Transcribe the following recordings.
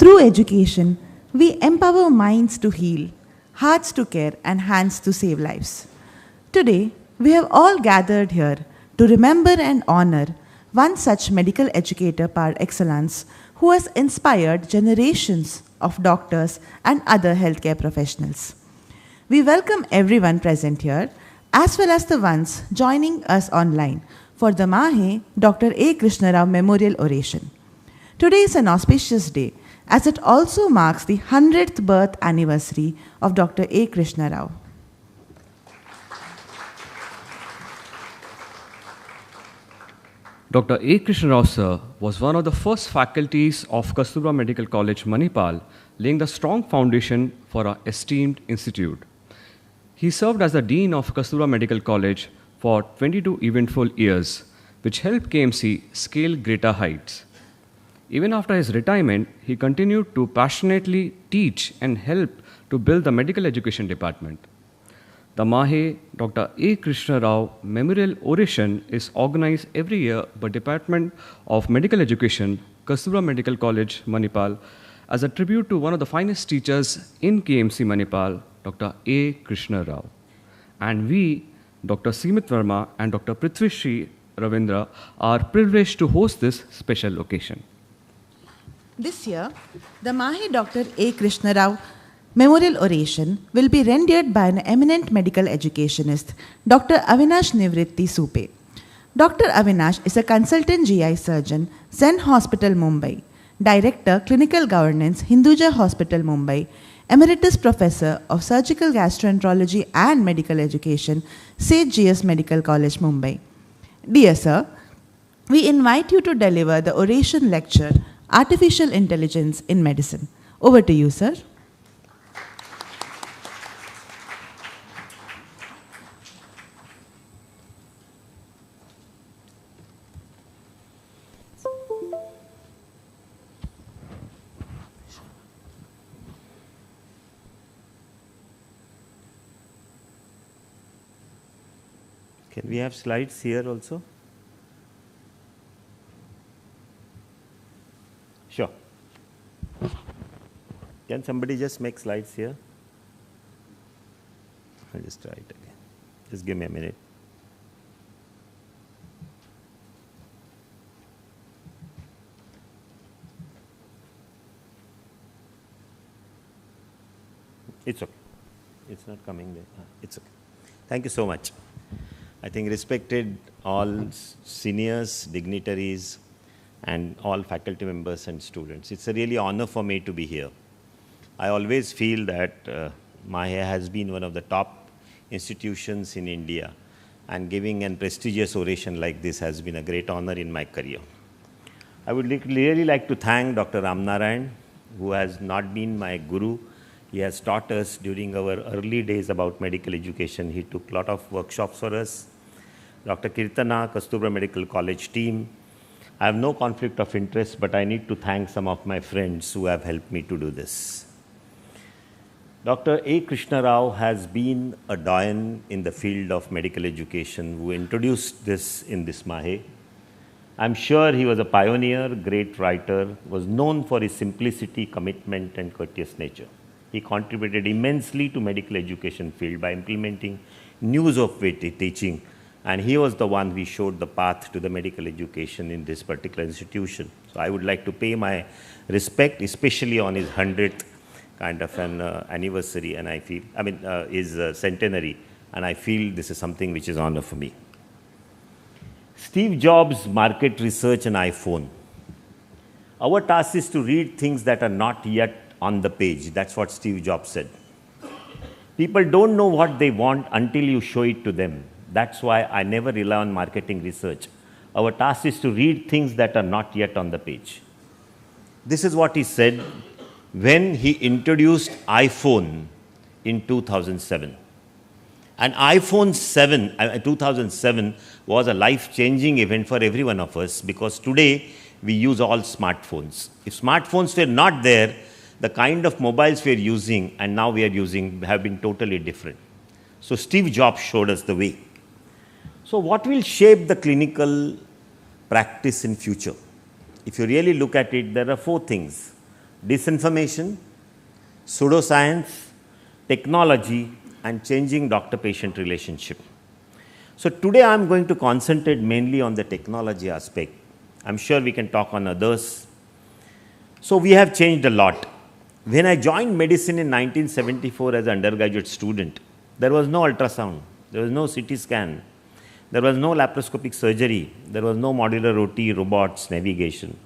Through education, we empower minds to heal, hearts to care, and hands to save lives. Today, we have all gathered here to remember and honor one such medical educator par excellence who has inspired generations of doctors and other healthcare professionals. We welcome everyone present here, as well as the ones joining us online for the MAHE Dr. A Krishna Rao Memorial Oration. Today is an auspicious day, as it also marks the 100th birth anniversary of Dr. A Krishna Rao. Dr. A Krishna Rao sir was one of the first faculties of Kasturba Medical College, Manipal, laying the strong foundation for our esteemed institute. He served as the Dean of Kasturba Medical College for 22 eventful years, which helped KMC scale greater heights. Even after his retirement, he continued to passionately teach and help to build the medical education department. The MAHE Dr. A Krishna Rao Memorial Oration is organized every year by Department of Medical Education, Kasturba Medical College, Manipal, as a tribute to one of the finest teachers in KMC Manipal, Dr. A Krishna Rao. And we, Dr. Simit Verma and Dr. Prithvishri Ravindra, are privileged to host this special occasion. This year, the MAHE Dr. A Krishna Rao Memorial Oration will be rendered by an eminent medical educationist, Dr. Avinash Nivritti Supe. Dr. Avinash is a consultant GI surgeon, Zen Hospital, Mumbai, Director, Clinical Governance, Hinduja Hospital, Mumbai, Emeritus Professor of Surgical Gastroenterology and Medical Education, Sage GS Medical College, Mumbai. Dear Sir, we invite you to deliver the oration lecture, Artificial Intelligence in Medicine. Over to you, sir. Can we have slides here also? Sure. Can somebody just make slides here? I'll just try it again. Just give me a minute. It's okay. It's not coming there. It's okay. Thank you so much. I think respected all seniors, dignitaries, and all faculty members and students. It's a really honor for me to be here. I always feel that MAHE has been one of the top institutions in India, and giving a prestigious oration like this has been a great honor in my career. I would really like to thank Dr. Ramnarayan, who has not been my guru. He has taught us during our early days about medical education. He took a lot of workshops for us. Dr. Kirtana, Kasturba Medical College team. I have no conflict of interest, but I need to thank some of my friends who have helped me to do this. Dr. A Krishna Rao has been a doyen in the field of medical education who introduced this in this MAHE. I'm sure he was a pioneer, great writer, was known for his simplicity, commitment, and courteous nature. He contributed immensely to medical education field by implementing news of teaching, and he was the one who showed the path to the medical education in this particular institution. So I would like to pay my respect, especially on his 100th kind of an anniversary, and I feel, his centenary, and I feel this is something which is honor for me. Steve Jobs' market research and iPhone. Our task is to read things that are not yet on the page. That's what Steve Jobs said. People don't know what they want until you show it to them. That's why I never rely on marketing research. Our task is to read things that are not yet on the page. This is what he said when he introduced iPhone in 2007. And iPhone 2007 was a life-changing event for every one of us, because today we use all smartphones. If smartphones were not there, the kind of mobiles we are using and now we are using have been totally different. So Steve Jobs showed us the way. So what will shape the clinical practice in future? If you really look at it, there are 4 things. disinformation, pseudoscience, technology, and changing doctor-patient relationship. So today I'm going to concentrate mainly on the technology aspect. I'm sure we can talk on others. So we have changed a lot. When I joined medicine in 1974 as an undergraduate student, there was no ultrasound, there was no CT scan, there was no laparoscopic surgery, there was no modular OT, robots, navigation.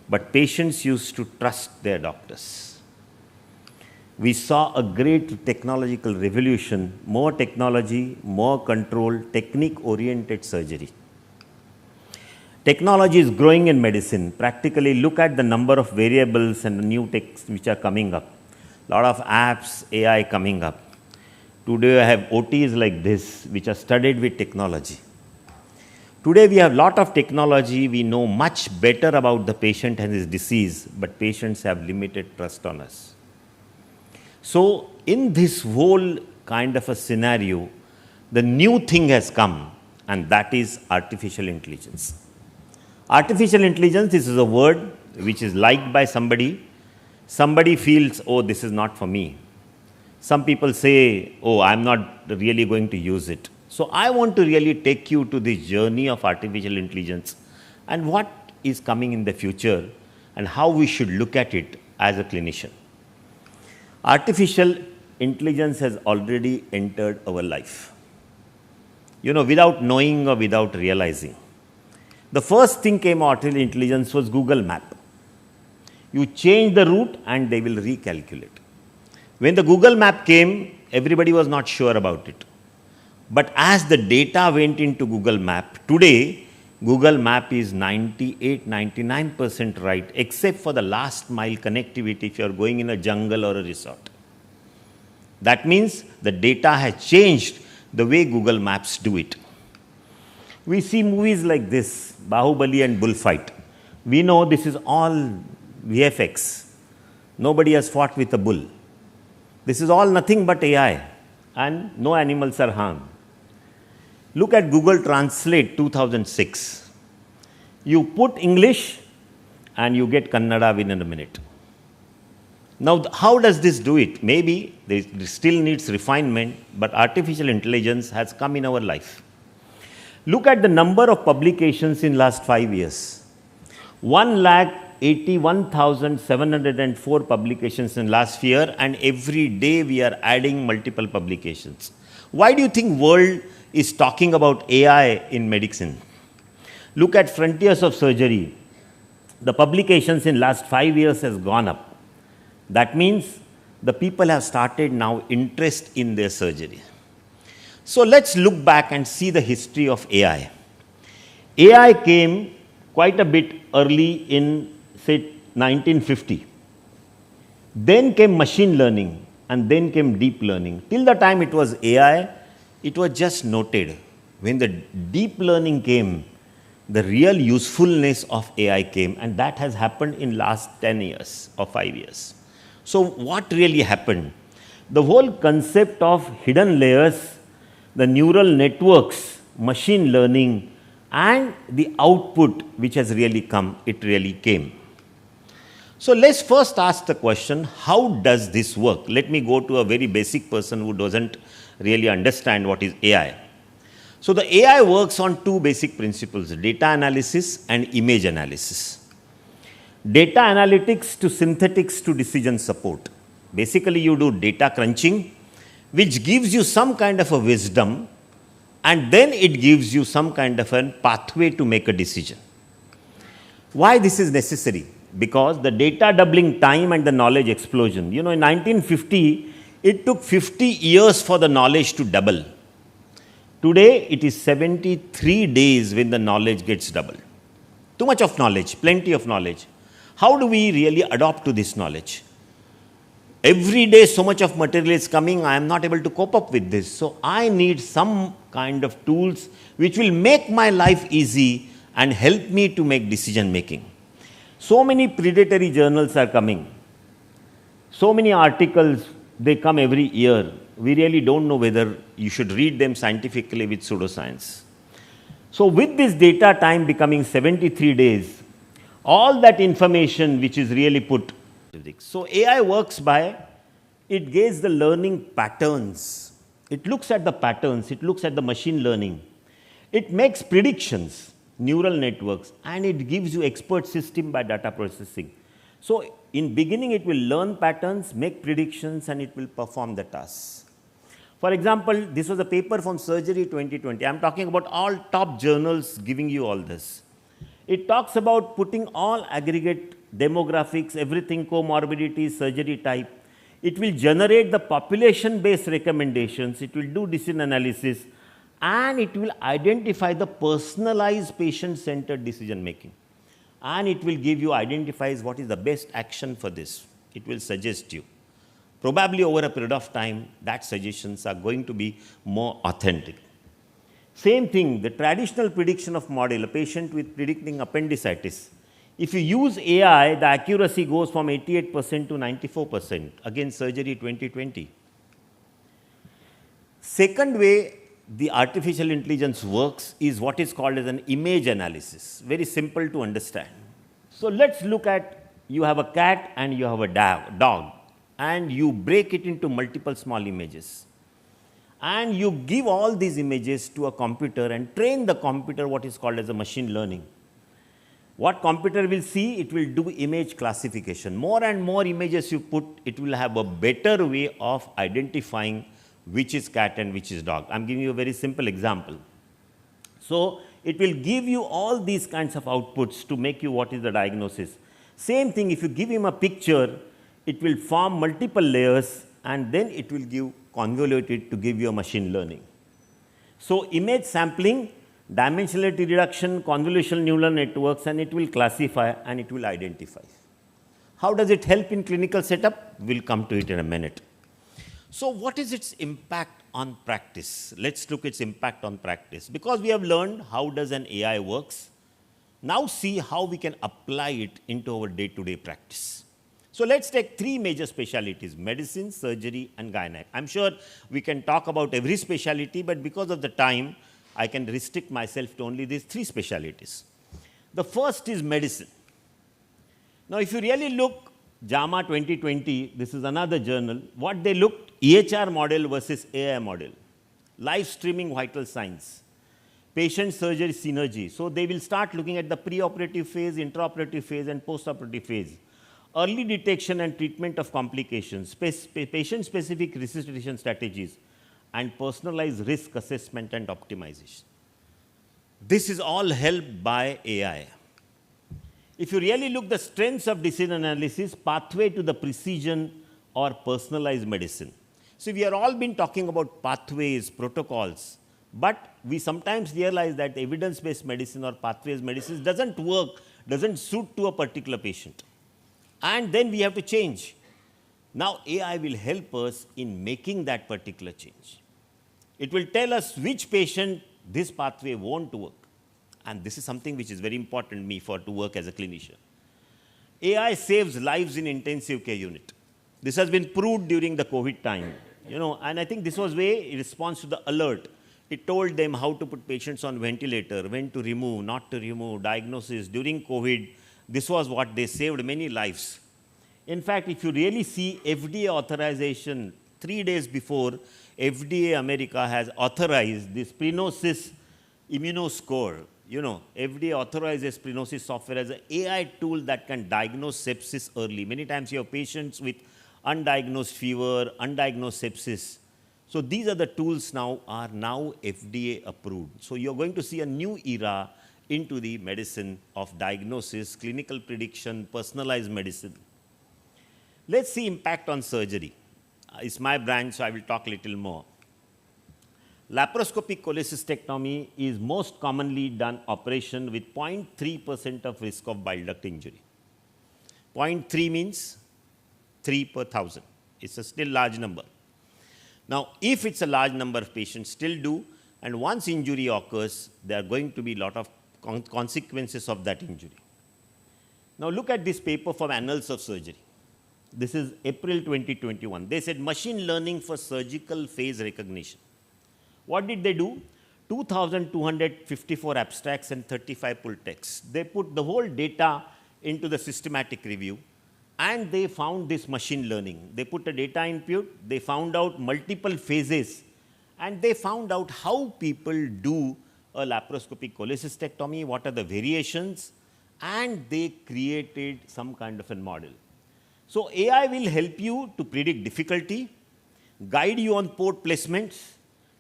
But patients used to trust their doctors. We saw a great technological revolution, more technology, more control, technique-oriented surgery. Technology is growing in medicine. Practically look at the number of variables and the new techs which are coming up. A lot of apps, AI coming up. Today I have OTs like this which are studied with technology. Today we have a lot of technology. We know much better about the patient and his disease, but patients have limited trust on us. So in this whole kind of a scenario, the new thing has come, and that is artificial intelligence. Artificial intelligence, this is a word which is liked by somebody. Somebody feels, oh, this is not for me. Some people say, oh, I'm not really going to use it. So I want to really take you to this journey of artificial intelligence and what is coming in the future and how we should look at it as a clinician. Artificial intelligence has already entered our life, without knowing or without realizing. The first thing came out of intelligence was Google Map. You change the route and they will recalculate. When the Google Map came, everybody was not sure about it. But as the data went into Google Map, today Google Map is 98-99% right, except for the last mile connectivity if you are going in a jungle or a resort. That means the data has changed the way Google Maps do it. We see movies like this, Bahubali and Bullfight. We know this is all VFX. Nobody has fought with a bull. This is all nothing but AI, and no animals are harmed. Look at Google Translate 2006. You put English and you get Kannada within a minute. Now, how does this do it? Maybe it still needs refinement, but artificial intelligence has come in our life. Look at the number of publications in last 5 years. 1,81,704 publications in last year, and every day we are adding multiple publications. Why do you think world is talking about AI in medicine? Look at frontiers of surgery. The publications in last 5 years has gone up. That means the people have started now interest in their surgery. So let's look back and see the history of AI. AI came quite a bit early in, say, 1950. Then came machine learning, and then came deep learning. Till the time it was AI, it was just noted. When the deep learning came, the real usefulness of AI came, and that has happened in last 10 years or 5 years. So what really happened? The whole concept of hidden layers, the neural networks, machine learning, and the output which has really come, it really came. So let's first ask the question, how does this work? Let me go to a very basic person who doesn't really understand what is AI. So the AI works on two basic principles, data analysis and image analysis. Data analytics to synthetics to decision support. Basically, you do data crunching, which gives you some kind of a wisdom, and then it gives you some kind of a pathway to make a decision. Why this is necessary? Because the data doubling time and the knowledge explosion. In 1950, it took 50 years for the knowledge to double. Today, it is 73 days when the knowledge gets doubled. Too much of knowledge, plenty of knowledge. How do we really adopt to this knowledge? Every day so much of material is coming, I am not able to cope up with this. So I need some kind of tools which will make my life easy and help me to make decision making. So many predatory journals are coming. So many articles, they come every year. We really don't know whether you should read them scientifically with pseudoscience. So with this data time becoming 73 days, all that information which is really put physics. So AI works by, it gets the learning patterns. It looks at the patterns, it looks at the machine learning. It makes predictions, neural networks, and it gives you expert system by data processing. So in beginning, it will learn patterns, make predictions, and it will perform the tasks. For example, this was a paper from Surgery 2020. I'm talking about all top journals giving you all this. It talks about putting all aggregate demographics, everything, comorbidities, surgery type. It will generate the population-based recommendations. It will do decision analysis, and it will identify the personalized patient-centered decision making. And it will give you, identifies what is the best action for this. It will suggest you. Probably over a period of time, that suggestions are going to be more authentic. Same thing, the traditional prediction of model, a patient with predicting appendicitis. If you use AI, the accuracy goes from 88% to 94%, again Surgery 2020. Second way the artificial intelligence works is what is called as an image analysis, very simple to understand. So let's look at, you have a cat and you have a dog, and you break it into multiple small images. And you give all these images to a computer and train the computer what is called as a machine learning. What computer will see, it will do image classification. More and more images you put, it will have a better way of identifying which is cat and which is dog. I'm giving you a very simple example. So it will give you all these kinds of outputs to make you what is the diagnosis. Same thing, if you give him a picture, it will form multiple layers, and then it will give convoluted to give you a machine learning. So image sampling, dimensionality reduction, convolutional neural networks, and it will classify and it will identify. How does it help in clinical setup? We'll come to it in a minute. So what is its impact on practice? Let's look at its impact on practice. Because we have learned how does an AI works, now see how we can apply it into our day-to-day practice. So let's take three major specialties: medicine, surgery, and gynec. I'm sure we can talk about every specialty, but because of the time, I can restrict myself to only these three specialties. The first is medicine. Now, if you really look, JAMA 2020, this is another journal, what they looked, EHR model versus AI model, live streaming vital signs, patient surgery synergy. So they will start looking at the preoperative phase, intraoperative phase, and postoperative phase. Early detection and treatment of complications, patient-specific resuscitation strategies, and personalized risk assessment and optimization. This is all helped by AI. If you really look the strengths of decision analysis, pathway to the precision or personalized medicine. So we have all been talking about pathways, protocols, but we sometimes realize that evidence-based medicine or pathways medicine doesn't work, doesn't suit to a particular patient. And then we have to change. Now AI will help us in making that particular change. It will tell us which patient this pathway won't work. And this is something which is very important to work as a clinician. AI saves lives in intensive care unit. This has been proved during the COVID time. And I think this was in response to the alert. It told them how to put patients on ventilator, when to remove, not to remove, diagnosis. During COVID, this was what they saved many lives. In fact, if you really see FDA authorization, 3 days before, FDA America has authorized this Prognosis Immunoscore. FDA authorizes Prognosis software as an AI tool that can diagnose sepsis early. Many times you have patients with undiagnosed fever, undiagnosed sepsis. So these are the tools are now FDA approved. So you're going to see a new era into the medicine of diagnosis, clinical prediction, personalized medicine. Let's see impact on surgery. It's my branch, so I will talk a little more. Laparoscopic cholecystectomy is most commonly done operation with 0.3% of risk of bile duct injury. 0.3 means 3 per 1,000. It's a still large number. Now, if it's a large number of patients still do, and once injury occurs, there are going to be a lot of consequences of that injury. Now, look at this paper from Annals of Surgery. This is April 2021. They said machine learning for surgical phase recognition. What did they do? 2,254 abstracts and 35 full texts. They put the whole data into the systematic review, and they found this machine learning. They put a data input, they found out multiple phases, and they found out how people do a laparoscopic cholecystectomy, what are the variations, and they created some kind of a model. So AI will help you to predict difficulty, guide you on port placements,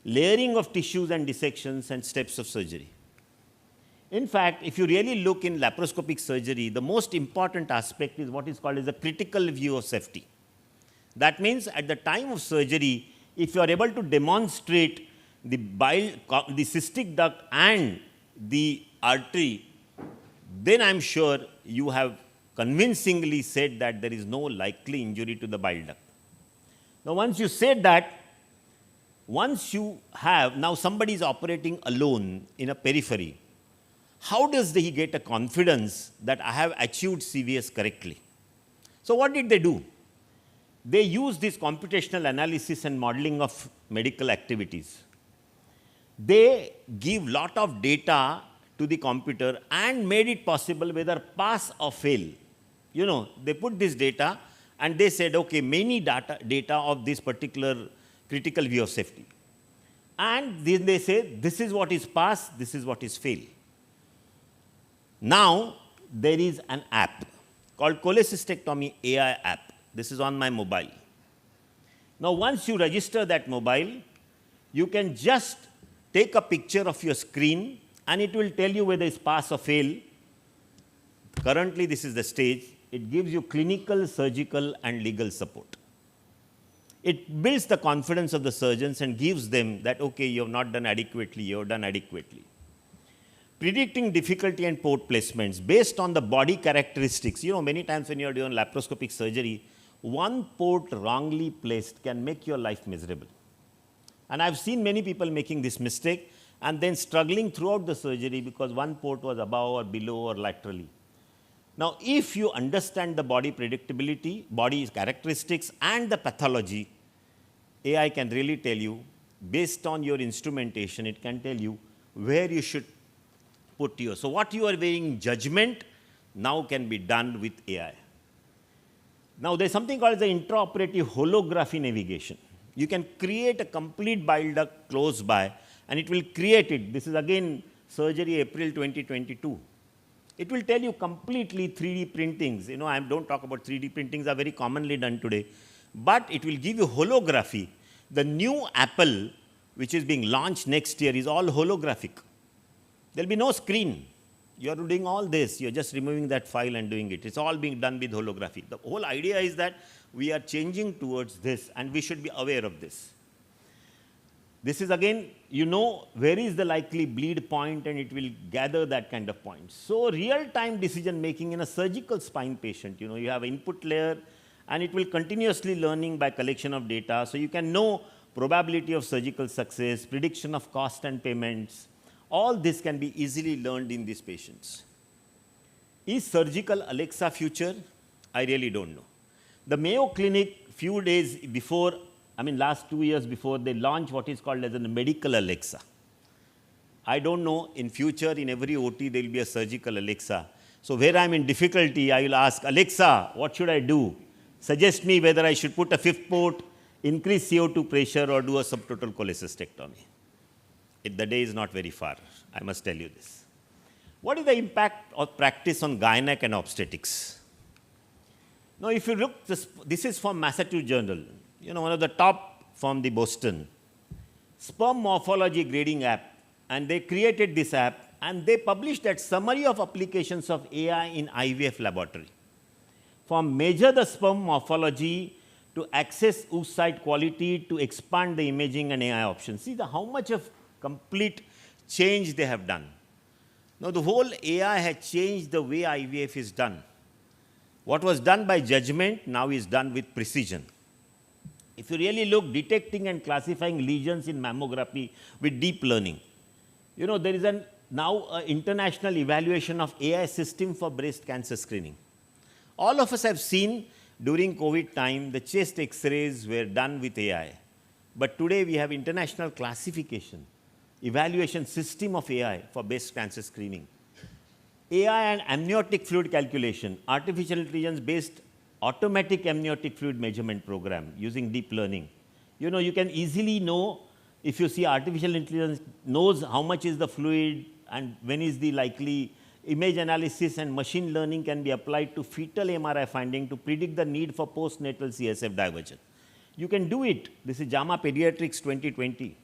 layering of tissues and dissections, and steps of surgery. In fact, if you really look in laparoscopic surgery, the most important aspect is what is called as a critical view of safety. That means at the time of surgery, if you are able to demonstrate the cystic duct and the artery, then I'm sure you have convincingly said that there is no likely injury to the bile duct. Now, once you said that, once you have, now somebody is operating alone in a periphery, how does he get a confidence that I have achieved CVS correctly? So what did they do? They used this computational analysis and modeling of medical activities. They give lot of data to the computer and made it possible whether pass or fail. You know, they put this data and they said, okay, many data of this particular critical view of safety. And then they say, this is what is pass, this is what is fail. Now, there is an app called Cholecystectomy AI app. This is on my mobile. Now, once you register that mobile, you can just take a picture of your screen and it will tell you whether it's pass or fail. Currently, this is the stage. It gives you clinical, surgical, and legal support. It builds the confidence of the surgeons and gives them that, okay, you have not done adequately, you have done adequately. Predicting difficulty and port placements based on the body characteristics. You know, many times when you are doing laparoscopic surgery, one port wrongly placed can make your life miserable. And I've seen many people making this mistake and then struggling throughout the surgery because one port was above or below or laterally. Now, if you understand the body predictability, body characteristics, and the pathology, AI can really tell you, based on your instrumentation, it can tell you where you should put your. So what you are weighing in judgment now can be done with AI. Now, there's something called the intraoperative holography navigation. You can create a complete bile duct close by, and it will create it. This is again surgery April 2022. It will tell you completely 3D printings. You know, I don't talk about 3D printings are very commonly done today, but it will give you holography. The new Apple, which is being launched next year, is all holographic. There will be no screen. You are doing all this. You are just removing that file and doing it. It's all being done with holography. The whole idea is that we are changing towards this, and we should be aware of this. This is again, you know, where is the likely bleed point, and it will gather that kind of point. So real-time decision making in a surgical spine patient, you know, you have an input layer, and it will continuously learning by collection of data. So you can know probability of surgical success, prediction of cost and payments. All this can be easily learned in these patients. Is surgical Alexa future? I really don't know. The Mayo Clinic, few days before, last 2 years before, they launched what is called as a medical Alexa. I don't know, in future, in every OT, there will be a surgical Alexa. So where I'm in difficulty, I will ask, Alexa, what should I do? Suggest me whether I should put a fifth port, increase CO2 pressure, or do a subtotal cholecystectomy. The day is not very far, I must tell you this. What is the impact of practice on gynec and obstetrics? Now, if you look, this is from Massachusetts Journal, you know, one of the top from the Boston. Sperm morphology grading app, and they created this app, and they published that summary of applications of AI in IVF laboratory. From measure the sperm morphology to access oocyte quality to expand the imaging and AI options. See how much of complete change they have done. Now, the whole AI has changed the way IVF is done. What was done by judgment now is done with precision. If you really look, detecting and classifying lesions in mammography with deep learning. You know, there is now an international evaluation of AI system for breast cancer screening. All of us have seen during COVID time, the chest X-rays were done with AI. But today we have international classification, evaluation system of AI for breast cancer screening. AI and amniotic fluid calculation, artificial intelligence based automatic amniotic fluid measurement program using deep learning. You can easily know, if you see artificial intelligence knows how much is the fluid and when is the likely image analysis, and machine learning can be applied to fetal MRI finding to predict the need for postnatal CSF diversion. You can do it. This is JAMA Pediatrics 2020.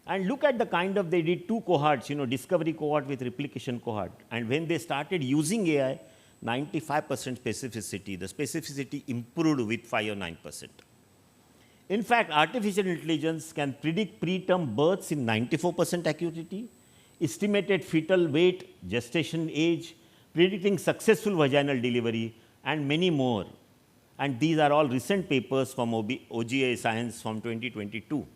And look at the kind of, they did 2 cohorts, discovery cohort with replication cohort. And when they started using AI, 95% specificity, the specificity improved with 5 or 9%. In fact, artificial intelligence can predict preterm births in 94% accuracy, estimated fetal weight, gestation age, predicting successful vaginal delivery, and many more. And these are all recent papers from OGA Science from 2022.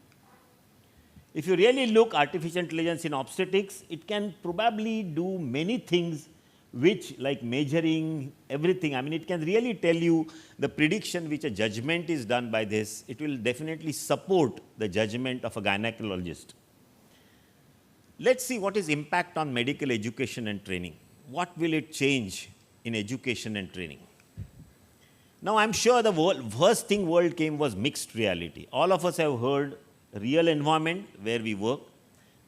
If you really look artificial intelligence in obstetrics, it can probably do many things which, like measuring everything. It can really tell you the prediction which a judgment is done by this. It will definitely support the judgment of a gynecologist. Let's see what is impact on medical education and training. What will it change in education and training? Now, I'm sure the first thing world came was mixed reality. All of us have heard real environment where we work.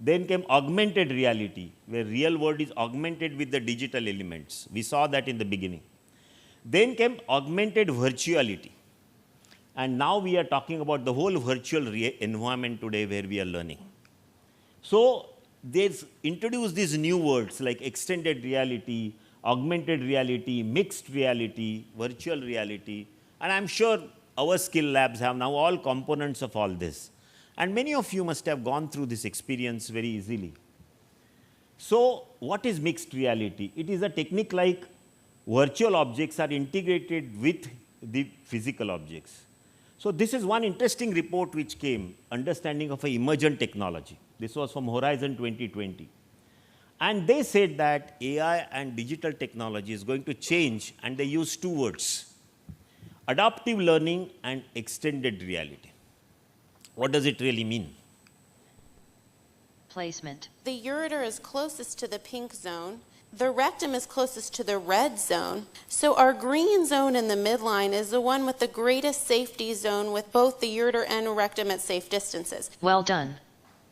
Then came augmented reality, where real world is augmented with the digital elements. We saw that in the beginning. Then came augmented virtuality. And now we are talking about the whole virtual environment today where we are learning. So they've introduced these new words like extended reality, augmented reality, mixed reality, virtual reality. And I'm sure our skill labs have now all components of all this. And many of you must have gone through this experience very easily. So what is mixed reality? It is a technique like virtual objects are integrated with the physical objects. So this is one interesting report which came, understanding of emergent technology. This was from Horizon 2020. And they said that AI and digital technology is going to change, and they use 2 words, adaptive learning and extended reality. What does it really mean? Placement. The ureter is closest to the pink zone. The rectum is closest to the red zone. So our green zone in the midline is the one with the greatest safety zone with both the ureter and rectum at safe distances. Well done.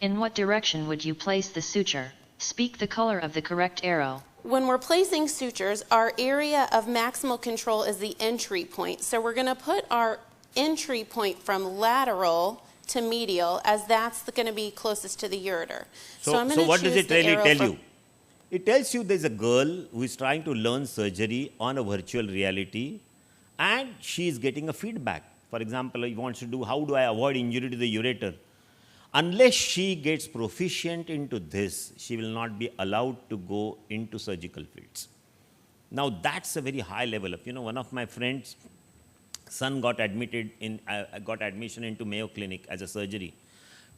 In what direction would you place the suture? Speak the color of the correct arrow. When we're placing sutures, our area of maximal control is the entry point. So we're going to put our entry point from lateral to medial, as that's going to be closest to the ureter. So what does it really tell you? It tells you there's a girl who is trying to learn surgery on a virtual reality, and she is getting a feedback. For example, he wants to do, how do I avoid injury to the ureter? Unless she gets proficient into this, she will not be allowed to go into surgical fields. Now that's a very high level of, one of my friends' son got admitted in, got admission into Mayo Clinic as a surgery.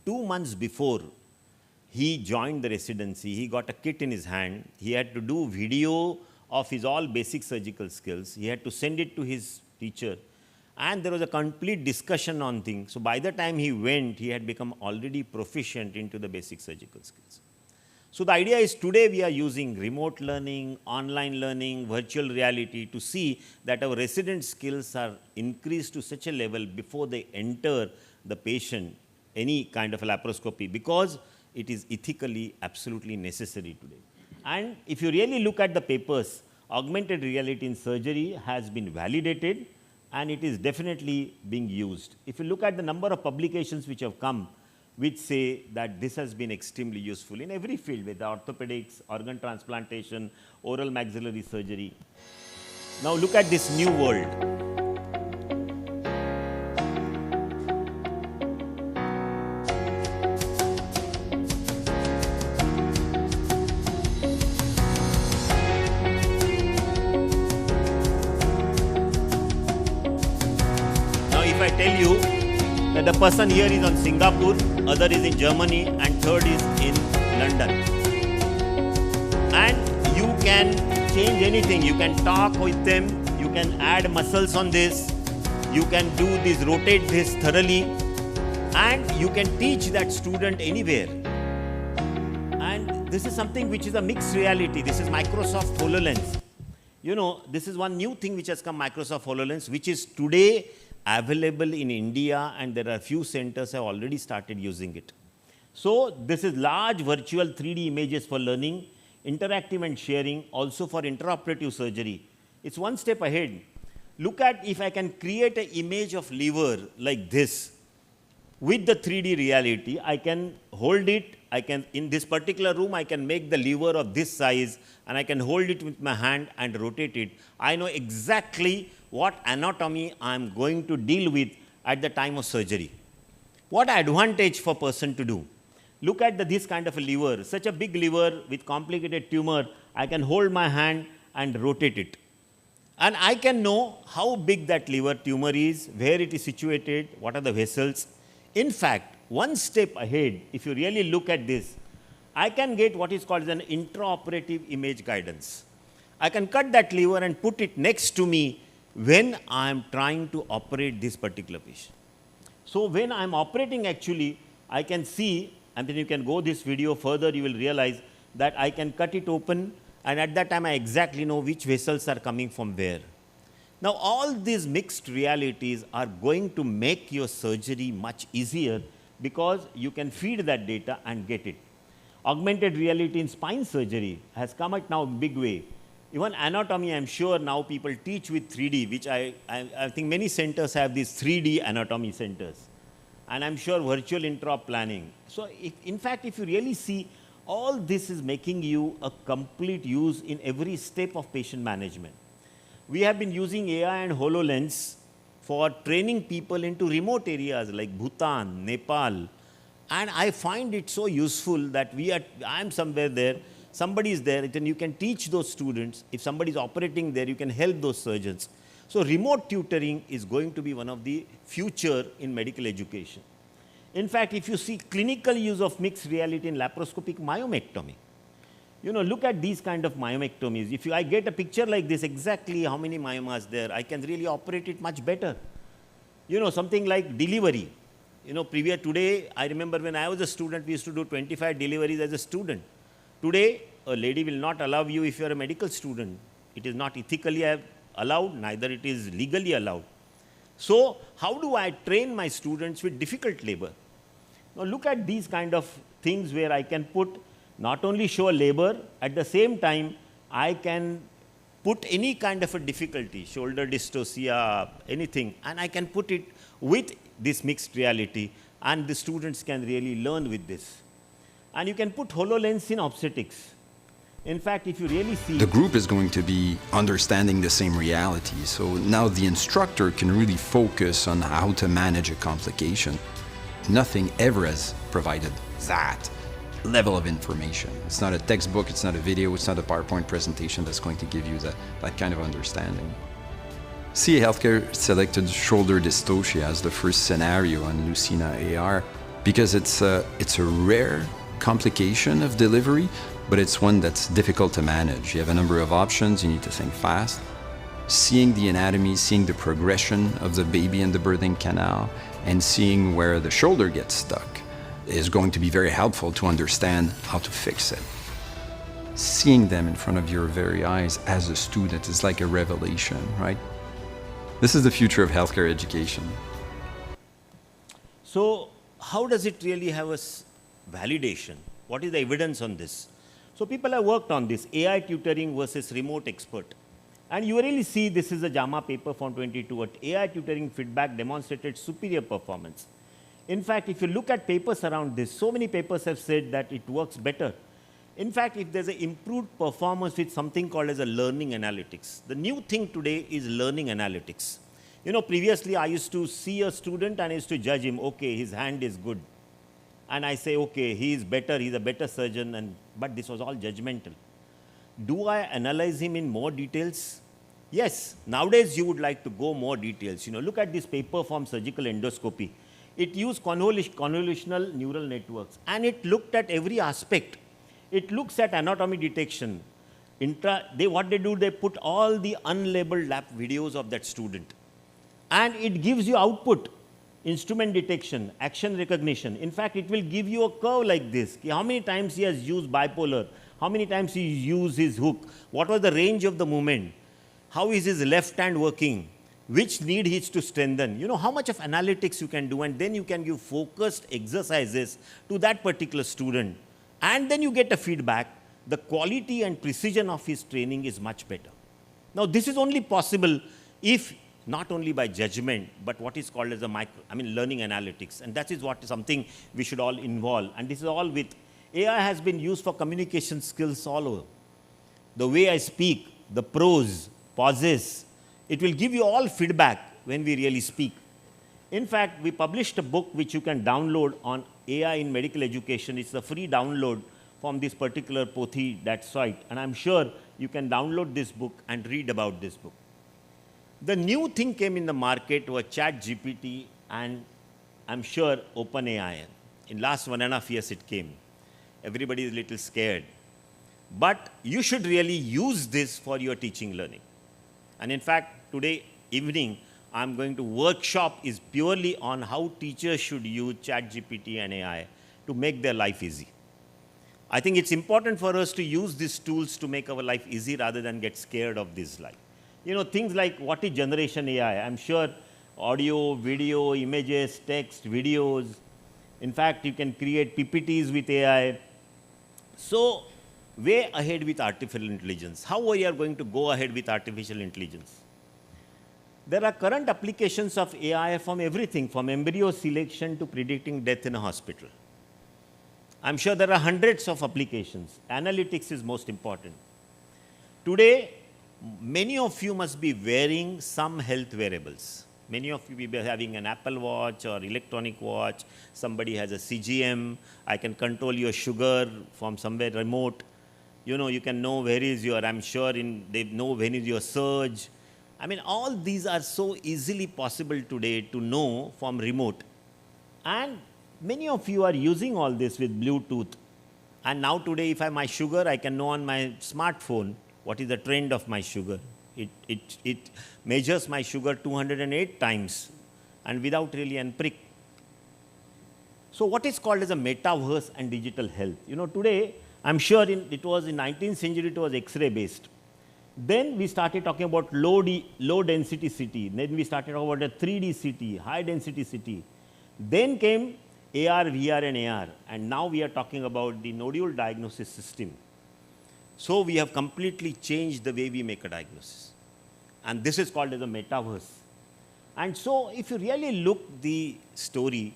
2 months before he joined the residency, he got a kit in his hand. He had to do video of his all basic surgical skills. He had to send it to his teacher. And there was a complete discussion on things. So by the time he went, he had become already proficient into the basic surgical skills. So the idea is today we are using remote learning, online learning, virtual reality to see that our resident skills are increased to such a level before they enter the patient any kind of a laparoscopy, because it is ethically absolutely necessary today. And if you really look at the papers, augmented reality in surgery has been validated and it is definitely being used. If you look at the number of publications which have come, which say that this has been extremely useful in every field, with orthopedics, organ transplantation, oral maxillary surgery. Now look at this new world. Now if I tell you that the person here is on Singapore, other is in Germany, and third is in London. And you can change anything. You can talk with them, you can add muscles on this, you can do this, rotate this thoroughly, and you can teach that student anywhere. And this is something which is a mixed reality. This is Microsoft HoloLens. You know, this is one new thing which has come, Microsoft HoloLens, which is today available in India, and there are few centers have already started using it. So this is large virtual 3D images for learning, interactive and sharing, also for intraoperative surgery. It's one step ahead. Look at if I can create an image of liver like this with the 3D reality. I can hold it, I can, in this particular room, I can make the liver of this size, and I can hold it with my hand and rotate it. I know exactly what anatomy I'm going to deal with at the time of surgery. What advantage for person to do? Look at this kind of a liver, such a big liver with complicated tumor. I can hold my hand and rotate it. And I can know how big that liver tumor is, where it is situated, what are the vessels. In fact, one step ahead, if you really look at this, I can get what is called an intraoperative image guidance. I can cut that liver and put it next to me when I am trying to operate this particular patient. So when I am operating, actually, I can see, and then you can go this video further, you will realize that I can cut it open, and at that time I exactly know which vessels are coming from where. Now all these mixed realities are going to make your surgery much easier because you can feed that data and get it. Augmented reality in spine surgery has come out now in big way. Even anatomy, I'm sure now people teach with 3D, which I think many centers have these 3D anatomy centers. And I'm sure virtual intraop planning. So in fact, if you really see, all this is making you a complete use in every step of patient management. We have been using AI and HoloLens for training people into remote areas like Bhutan, Nepal. And I find it so useful that I'm somewhere there, somebody is there, then you can teach those students. If somebody is operating there, you can help those surgeons. So remote tutoring is going to be one of the future in medical education. In fact, if you see clinical use of mixed reality in laparoscopic myomectomy, you know, look at these kind of myomectomies. If I get a picture like this, exactly how many myomas there, I can really operate it much better. You know, something like delivery. You know, today, I remember when I was a student, we used to do 25 deliveries as a student. Today, a lady will not allow you if you are a medical student. It is not ethically allowed, neither it is legally allowed. So how do I train my students with difficult labor? Now look at these kind of things where I can put, not only show labor, at the same time, I can put any kind of a difficulty, shoulder dystocia, anything, and I can put it with this mixed reality, and the students can really learn with this. And you can put HoloLens in obstetrics. In fact, if you really see... The group is going to be understanding the same reality, so now the instructor can really focus on how to manage a complication. Nothing ever has provided that level of information. It's not a textbook, it's not a video, it's not a PowerPoint presentation that's going to give you that kind of understanding. CA Healthcare selected shoulder dystocia as the first scenario on Lucina AR because it's a rare complication of delivery, but it's one that's difficult to manage. You have a number of options, you need to think fast. Seeing the anatomy, seeing the progression of the baby in the birthing canal, and seeing where the shoulder gets stuck is going to be very helpful to understand how to fix it. Seeing them in front of your very eyes as a student is like a revelation, right? This is the future of healthcare education. So how does it really have a validation? What is the evidence on this? So people have worked on this, AI tutoring versus remote expert. And you really see this is a JAMA paper from 22, what AI tutoring feedback demonstrated superior performance. In fact, if you look at papers around this, so many papers have said that it works better. In fact, if there's an improved performance with something called as a learning analytics, the new thing today is learning analytics. You know, previously I used to see a student and I used to judge him, okay, his hand is good. And I say, okay, he is better, he's a better surgeon, but this was all judgmental. Do I analyze him in more details? Yes, nowadays you would like to go more details. You know, look at this paper from surgical endoscopy. It used convolutional neural networks, and it looked at every aspect. It looks at anatomy detection. What they do, they put all the unlabeled lab videos of that student. And it gives you output, instrument detection, action recognition. In fact, it will give you a curve like this. How many times he has used bipolar, how many times he used his hook, what was the range of the movement. How is his left hand working? Which need he is to strengthen? You know how much of analytics you can do, and then you can give focused exercises to that particular student. And then you get a feedback. The quality and precision of his training is much better. Now, this is only possible if not only by judgment, but what is called as a learning analytics. And that is what is something we should all involve. And this is all with AI has been used for communication skills all over. The way I speak, the prose, pauses, it will give you all feedback when we really speak. In fact, we published a book which you can download on AI in medical education. It's a free download from this particular Pothi, that site. And I'm sure you can download this book and read about this book. The new thing came in the market was ChatGPT, and I'm sure OpenAI. In last 1.5 years it came. Everybody is a little scared. But you should really use this for your teaching learning. And in fact, today evening, I'm going to workshop is purely on how teachers should use ChatGPT and AI to make their life easy. I think it's important for us to use these tools to make our life easy rather than get scared of this life. You know, things like what is generation AI? I'm sure audio, video, images, text, videos. In fact, you can create PPTs with AI. So, way ahead with artificial intelligence. How we are going to go ahead with artificial intelligence? There are current applications of AI from everything, from embryo selection to predicting death in a hospital. I'm sure there are hundreds of applications. Analytics is most important. Today, many of you must be wearing some health wearables. Many of you will be having an Apple Watch or electronic watch. Somebody has a CGM. I can control your sugar from somewhere remote. You know, you can know where is your, I'm sure they know when is your surge. I mean, all these are so easily possible today to know from remote. And many of you are using all this with Bluetooth. And now today, if I have my sugar, I can know on my smartphone what is the trend of my sugar. It measures my sugar 208 times and without really a prick. So what is called as a metaverse and digital health? You know, today, I'm sure it was in 19th century, it was X-ray based. Then we started talking about low density city. Then we started talking about a 3D city, high density city. Then came AR, VR and AR. And now we are talking about the nodule diagnosis system. So we have completely changed the way we make a diagnosis. And this is called as a metaverse. And so if you really look the story,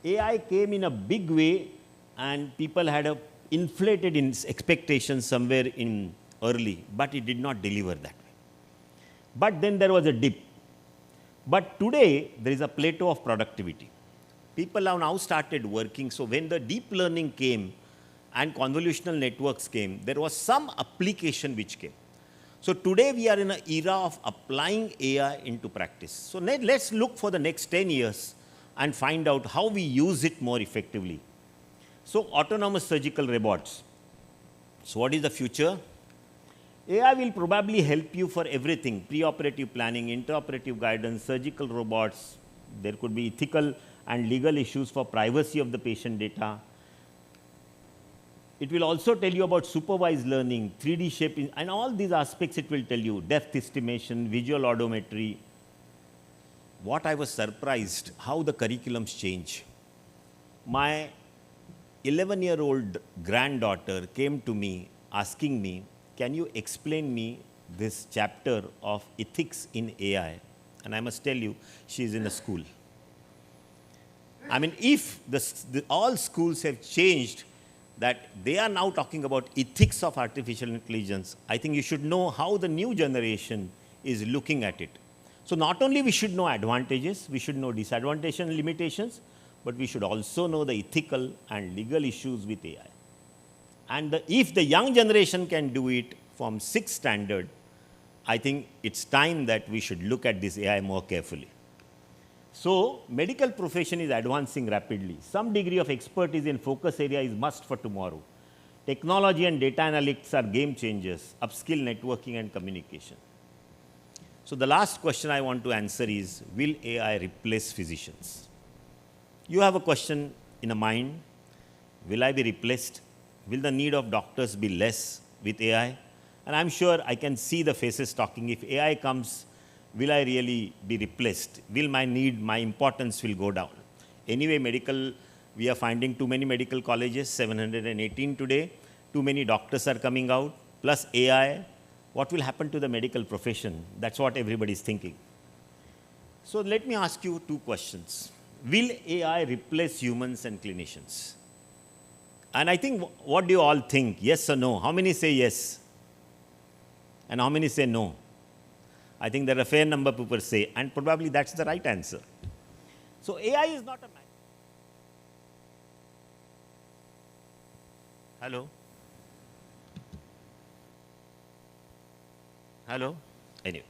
AI came in a big way and people had a inflated in expectations somewhere in early, but it did not deliver that way. But then there was a dip. But today, there is a plateau of productivity. People have now started working. So when the deep learning came and convolutional networks came, there was some application which came. So today, we are in an era of applying AI into practice. So let's look for the next 10 years and find out how we use it more effectively. So autonomous surgical robots. So what is the future? AI will probably help you for everything, preoperative planning, intraoperative guidance, surgical robots. There could be ethical and legal issues for privacy of the patient data. It will also tell you about supervised learning, 3D shaping, and all these aspects it will tell you, depth estimation, visual odometry. What I was surprised, how the curriculums change. My 11-year-old granddaughter came to me asking me, can you explain me this chapter of ethics in AI? And I must tell you, she is in a school. I mean, if all schools have changed, that they are now talking about ethics of artificial intelligence, I think you should know how the new generation is looking at it. So not only we should know advantages, we should know disadvantages and limitations, but we should also know the ethical and legal issues with AI. And if the young generation can do it from 6th standard, I think it's time that we should look at this AI more carefully. So medical profession is advancing rapidly. Some degree of expertise in focus area is must for tomorrow. Technology and data analytics are game changers, upskill networking and communication. So the last question I want to answer is, will AI replace physicians? You have a question in a mind, will I be replaced? Will the need of doctors be less with AI? And I'm sure I can see the faces talking. If AI comes, will I really be replaced? Will my need, my importance will go down? Anyway, we are finding too many medical colleges, 718 today. Too many doctors are coming out, plus AI. What will happen to the medical profession? That's what everybody is thinking. So let me ask you two questions. Will AI replace humans and clinicians? And I think, what do you all think? Yes or no? How many say yes? And how many say no? I think there are a fair number of people say, and probably that's the right answer. So AI is not a magic. Hello? Hello? Anyway.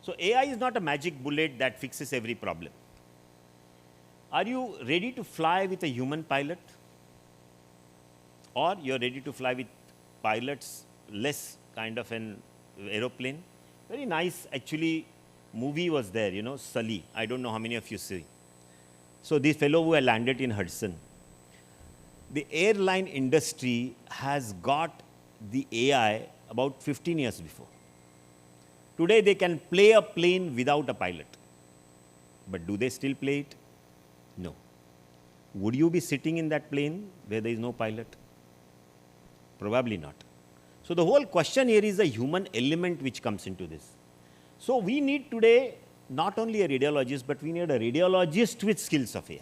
So AI is not a magic bullet that fixes every problem. Are you ready to fly with a human pilot? Or you're ready to fly with pilots, less kind of an aeroplane? Very nice, actually, movie was there, you know, Sully. I don't know how many of you see. So this fellow who had landed in Hudson. The airline industry has got the AI about 15 years before. Today they can play a plane without a pilot. But do they still play it? No. Would you be sitting in that plane where there is no pilot? Probably not. So the whole question here is a human element which comes into this. So we need today not only a radiologist, but we need a radiologist with skills of AI.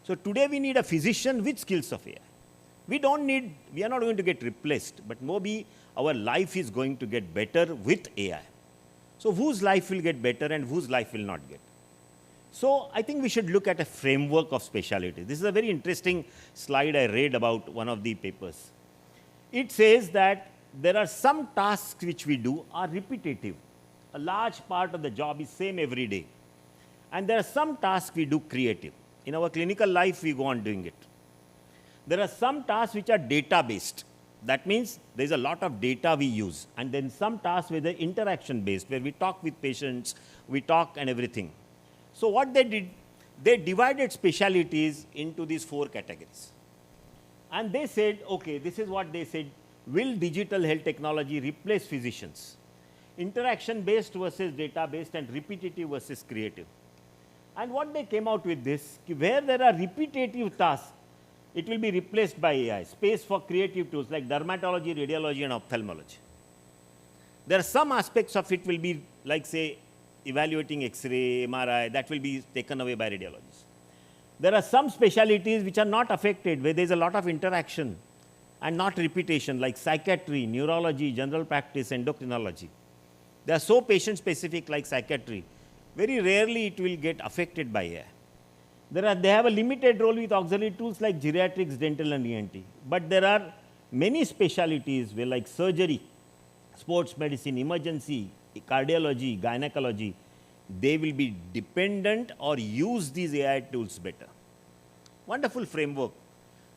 So today we need a physician with skills of AI. We are not going to get replaced, but maybe our life is going to get better with AI. So whose life will get better and whose life will not get? So I think we should look at a framework of specialty. This is a very interesting slide I read about one of the papers. It says that there are some tasks which we do are repetitive. A large part of the job is same every day. And there are some tasks we do creative. In our clinical life, we go on doing it. There are some tasks which are data-based. That means there's a lot of data we use. And then some tasks where they're interaction-based, where we talk with patients, we talk and everything. So what they did, they divided specialties into these 4 categories. And they said, okay, this is what they said, will digital health technology replace physicians? Interaction-based versus data-based and repetitive versus creative. And what they came out with this, where there are repetitive tasks, it will be replaced by AI. Space for creative tools like dermatology, radiology, and ophthalmology. There are some aspects of it will be like, say, evaluating X-ray, MRI, that will be taken away by radiologists. There are some specialties which are not affected, where there is a lot of interaction and not repetition, like psychiatry, neurology, general practice, endocrinology. They are so patient-specific like psychiatry. Very rarely it will get affected by AI. They have a limited role with auxiliary tools like geriatrics, dental, and ENT. But there are many specialties where, like surgery, sports medicine, emergency, cardiology, gynecology, they will be dependent or use these AI tools better. Wonderful framework,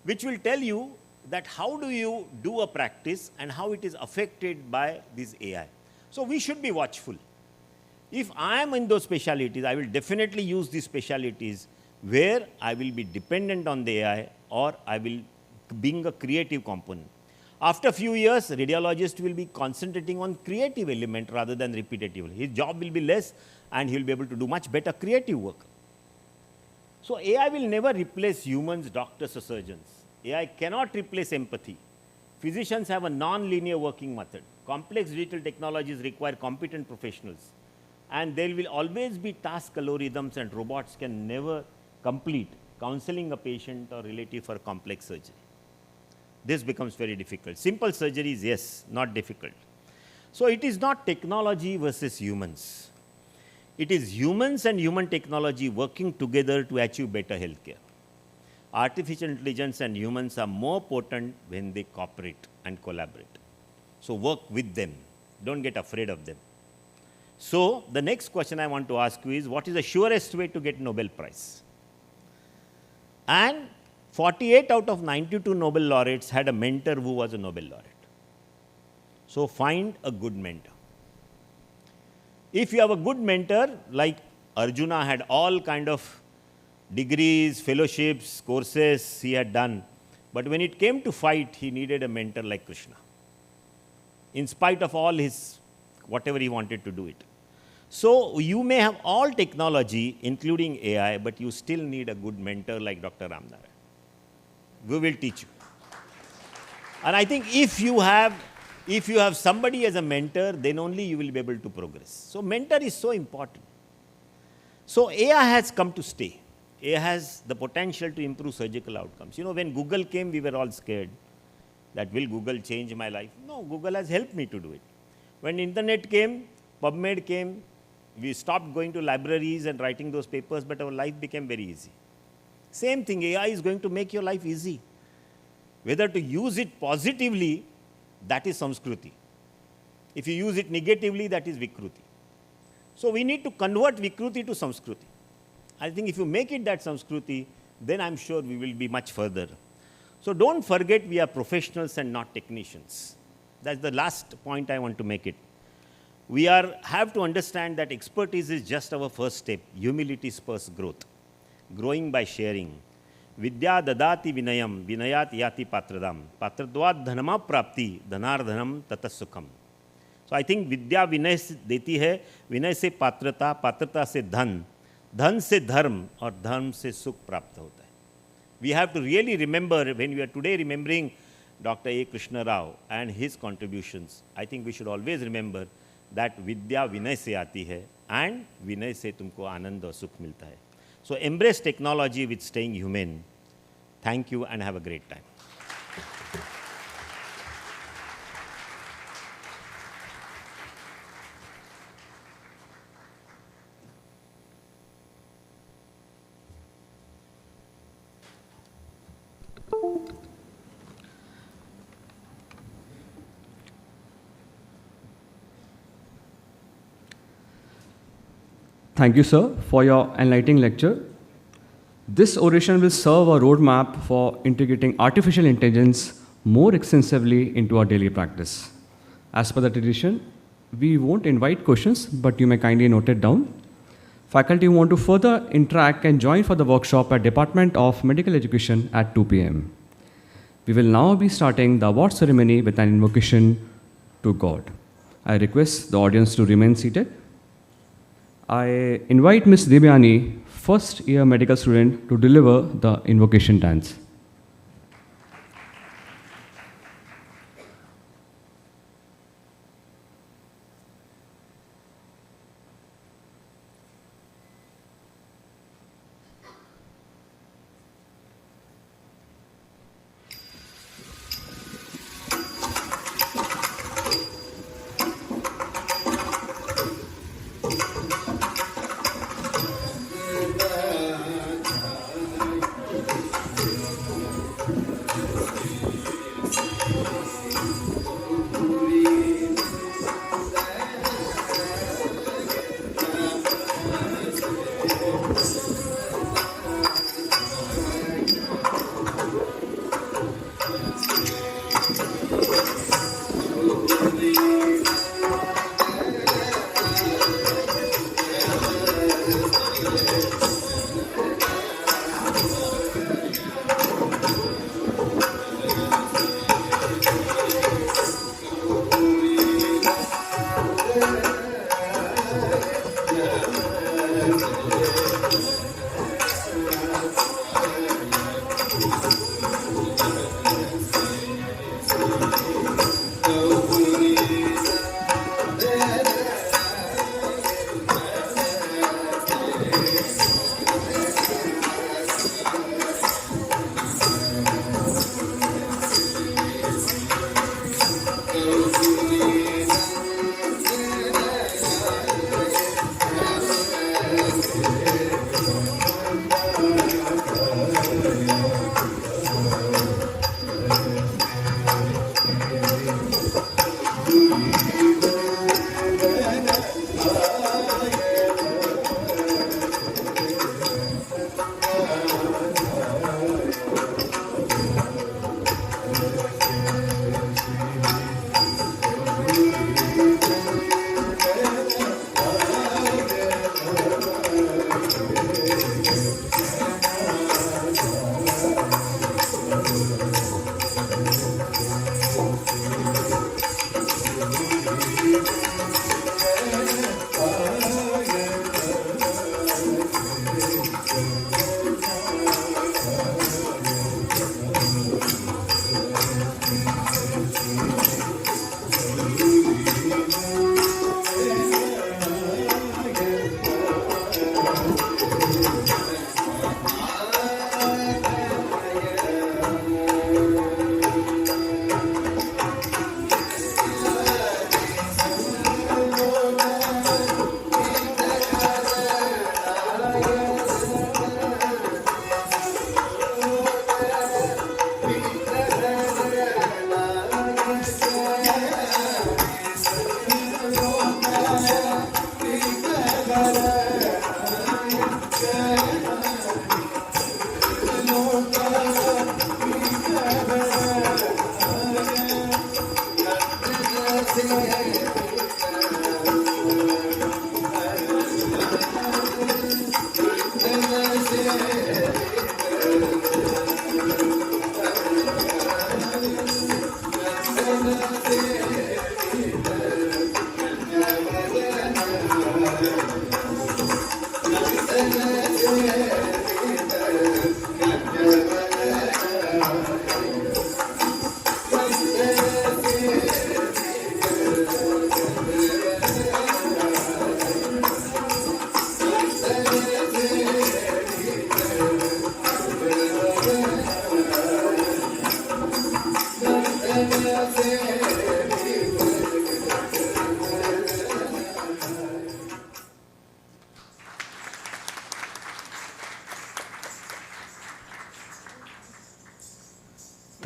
which will tell you that how do you do a practice and how it is affected by this AI. So we should be watchful. If I am in those specialties, I will definitely use these specialties where I will be dependent on the AI or I will bring a creative component. After a few years, radiologist will be concentrating on creative element rather than repetitive. His job will be less and he will be able to do much better creative work. So AI will never replace humans, doctors or surgeons. AI cannot replace empathy. Physicians have a non-linear working method. Complex digital technologies require competent professionals. And there will always be task algorithms and robots can never complete counseling a patient or relative for complex surgery. This becomes very difficult. Simple surgeries, yes, not difficult. So it is not technology versus humans. It is humans and human technology working together to achieve better healthcare. Artificial intelligence and humans are more potent when they cooperate and collaborate. So work with them. Don't get afraid of them. So the next question I want to ask you is, what is the surest way to get Nobel Prize? And 48 out of 92 Nobel laureates had a mentor who was a Nobel laureate. So find a good mentor. If you have a good mentor, like Arjuna had all kind of degrees, fellowships, courses he had done, but when it came to fight, he needed a mentor like Krishna. in spite of all his, whatever he wanted to do it. So you may have all technology, including AI, but you still need a good mentor like Dr. Ramnarayan. We will teach you. And I think if you have somebody as a mentor, then only you will be able to progress. So mentor is so important. So AI has come to stay. AI has the potential to improve surgical outcomes. You know, when Google came, we were all scared that will Google change my life? No, Google has helped me to do it. When internet came, PubMed came, we stopped going to libraries and writing those papers, but our life became very easy. Same thing, AI is going to make your life easy. Whether to use it positively, that is Samskruti. If you use it negatively, that is Vikruti. So we need to convert Vikruti to Samskruti. I think if you make it that Samskruti, then I'm sure we will be much further. So don't forget we are professionals and not technicians. That's the last point I want to make it. We have to understand that expertise is just our first step. Humility spurs growth. Growing by sharing. Vidya dadati vinayam, vinayat yati patradam. Patradvat dhanama prapti, dhanardhanam tatas sukham. So I think Vidya vinay se deti hai, vinay se patrata, patrata se dhan, dhan se dharm, और धर्म से सुख प्राप्त होता है. We have to really remember, when we are today remembering Dr. A Krishna Rao and his contributions, I think we should always remember that Vidya Vinay se aati hai and Vinay se tumko आनंद और सुख मिलता है. So embrace technology with staying human. Thank you and have a great time. Thank you, sir, for your enlightening lecture. This oration will serve a roadmap for integrating artificial intelligence more extensively into our daily practice. As per the tradition, we won't invite questions, but you may kindly note it down. Faculty who want to further interact can join for the workshop at Department of Medical Education at 2 p.m. We will now be starting the award ceremony with an invocation to God. I request the audience to remain seated. I invite Ms. Devyani, first year medical student, to deliver the invocation dance.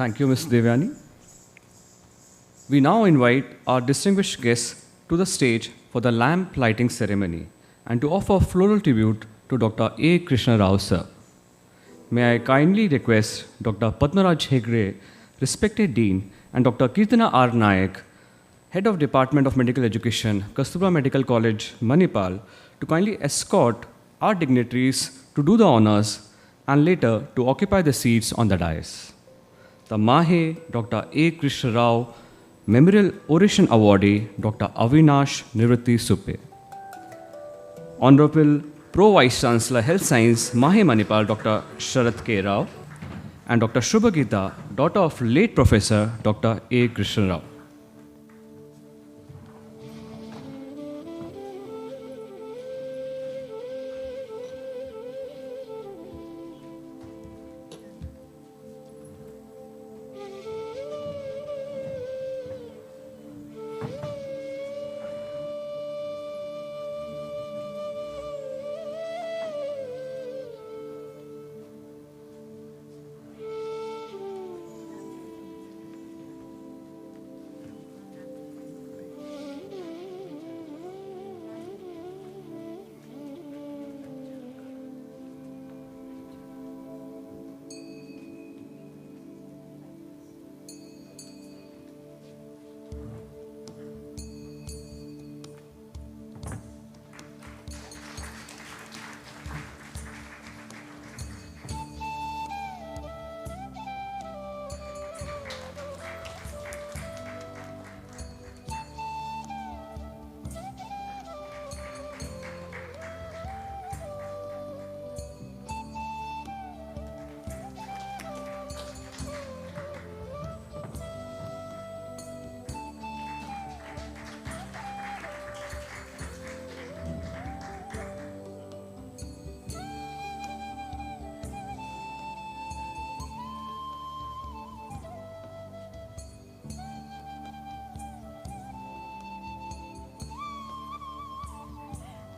Thank you, Ms. Devyani. We now invite our distinguished guests to the stage for the lamp lighting ceremony and to offer floral tribute to Dr. A. Krishna Rao, sir. May I kindly request Dr. Padmaraj Hegde, respected Dean, and Dr. Kirtana R. Nayak, Head of Department of Medical Education, Kasturba Medical College, Manipal, to kindly escort our dignitaries to do the honors and later to occupy the seats on the dais. The MAHE Dr. A. Krishna Rao Memorial Oration Awardee, Dr. Avinash Nivritti Suppe. Honorable Pro Vice Chancellor Health Science, MAHE Manipal, Dr. Sharat K. Rao, and Dr. Shubhagita, daughter of late Professor Dr. A. Krishna Rao.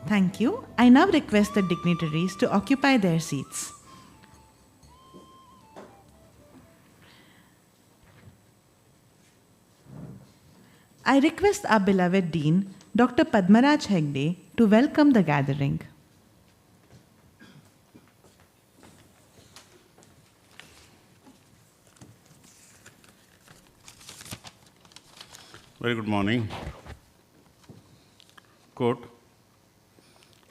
Thank you. I now request the dignitaries to occupy their seats. I request our beloved Dean, Dr. Padmaraj Hegde, to welcome the gathering. Very good morning. Quote,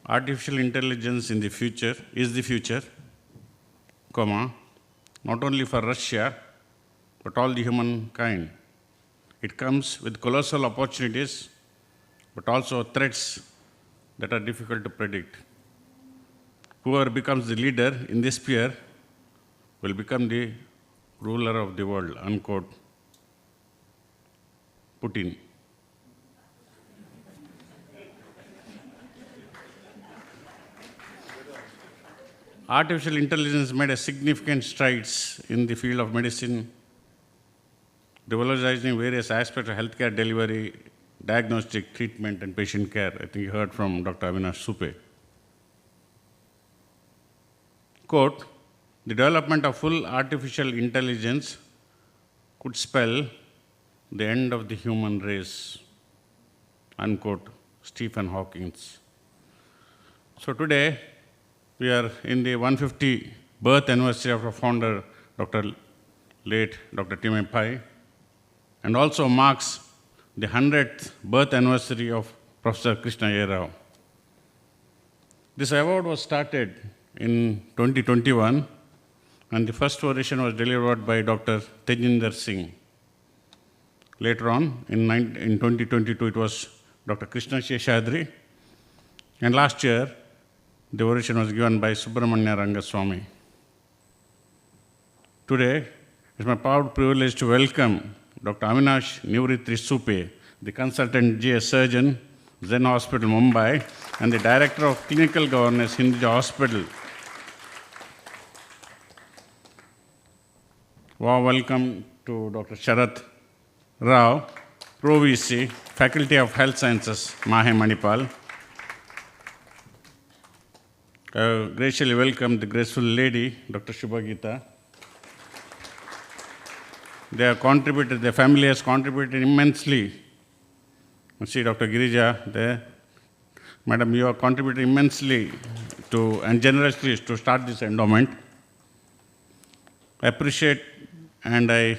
artificial intelligence in the future is the future, comma, not only for Russia, but all the humankind. It comes with colossal opportunities, but also threats that are difficult to predict. Whoever becomes the leader in this sphere will become the ruler of the world, unquote. Putin. Artificial intelligence made a significant strides in the field of medicine, revolutionizing various aspects of healthcare delivery, diagnostic, treatment, and patient care. I think you heard from Dr. Avinash Supe. Quote, the development of full artificial intelligence could spell the end of the human race, unquote, Stephen Hawking. So today, we are in the 150 birth anniversary of our founder, late Dr. MAHE, and also marks the 100th birth anniversary of Professor Krishna Rao. This award was started in 2021, and the first oration was delivered by Dr. Tejinder Singh. Later on, in 2022, it was Dr. Krishna Sheshadri, and last year, the oration was given by Subramanya Rangaswamy. Today, it's my proud privilege to welcome Dr. Avinash Nivritri Supe, the consultant GS surgeon, Zen Hospital, Mumbai, and the director of clinical governance, Hinduja Hospital. Warm welcome to Dr. Sharat Rao, Pro VC, Faculty of Health Sciences, MAHE, Manipal. I graciously welcome the graceful lady, Dr. Shubhagita. They have contributed, their family has contributed immensely. You see Dr. Girija there. Madam, you have contributed immensely and generously to start this endowment. I appreciate and I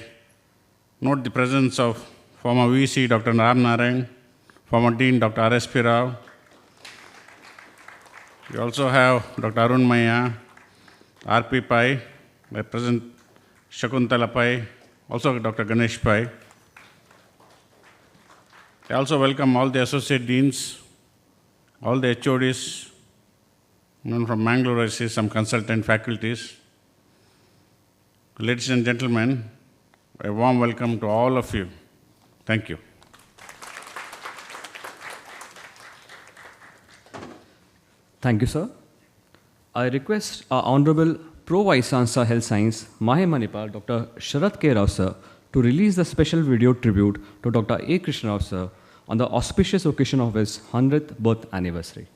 note the presence of former VC, Dr. Ram Narayan, former Dean, Dr. R.S.P. Rao. We also have Dr. Arun Maya, R.P. Pai, by President Shakuntala Pai, also Dr. Ganesh Pai. I also welcome all the associate deans, all the HODs, from Mangalore I see some consultant faculties. Ladies and gentlemen, a warm welcome to all of you. Thank you. Thank you, sir. I request our Honorable Pro Vice Chancellor Health Science, MAHE Manipal, Dr. Sharat K. Rao, sir, to release the special video tribute to Dr. A. Krishna Rao, sir, on the auspicious occasion of his 100th birth anniversary.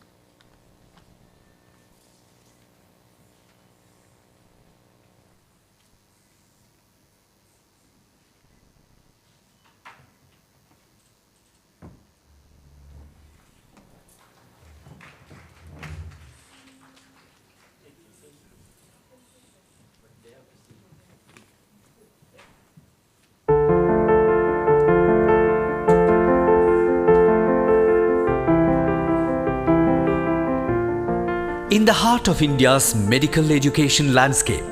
In the heart of India's medical education landscape,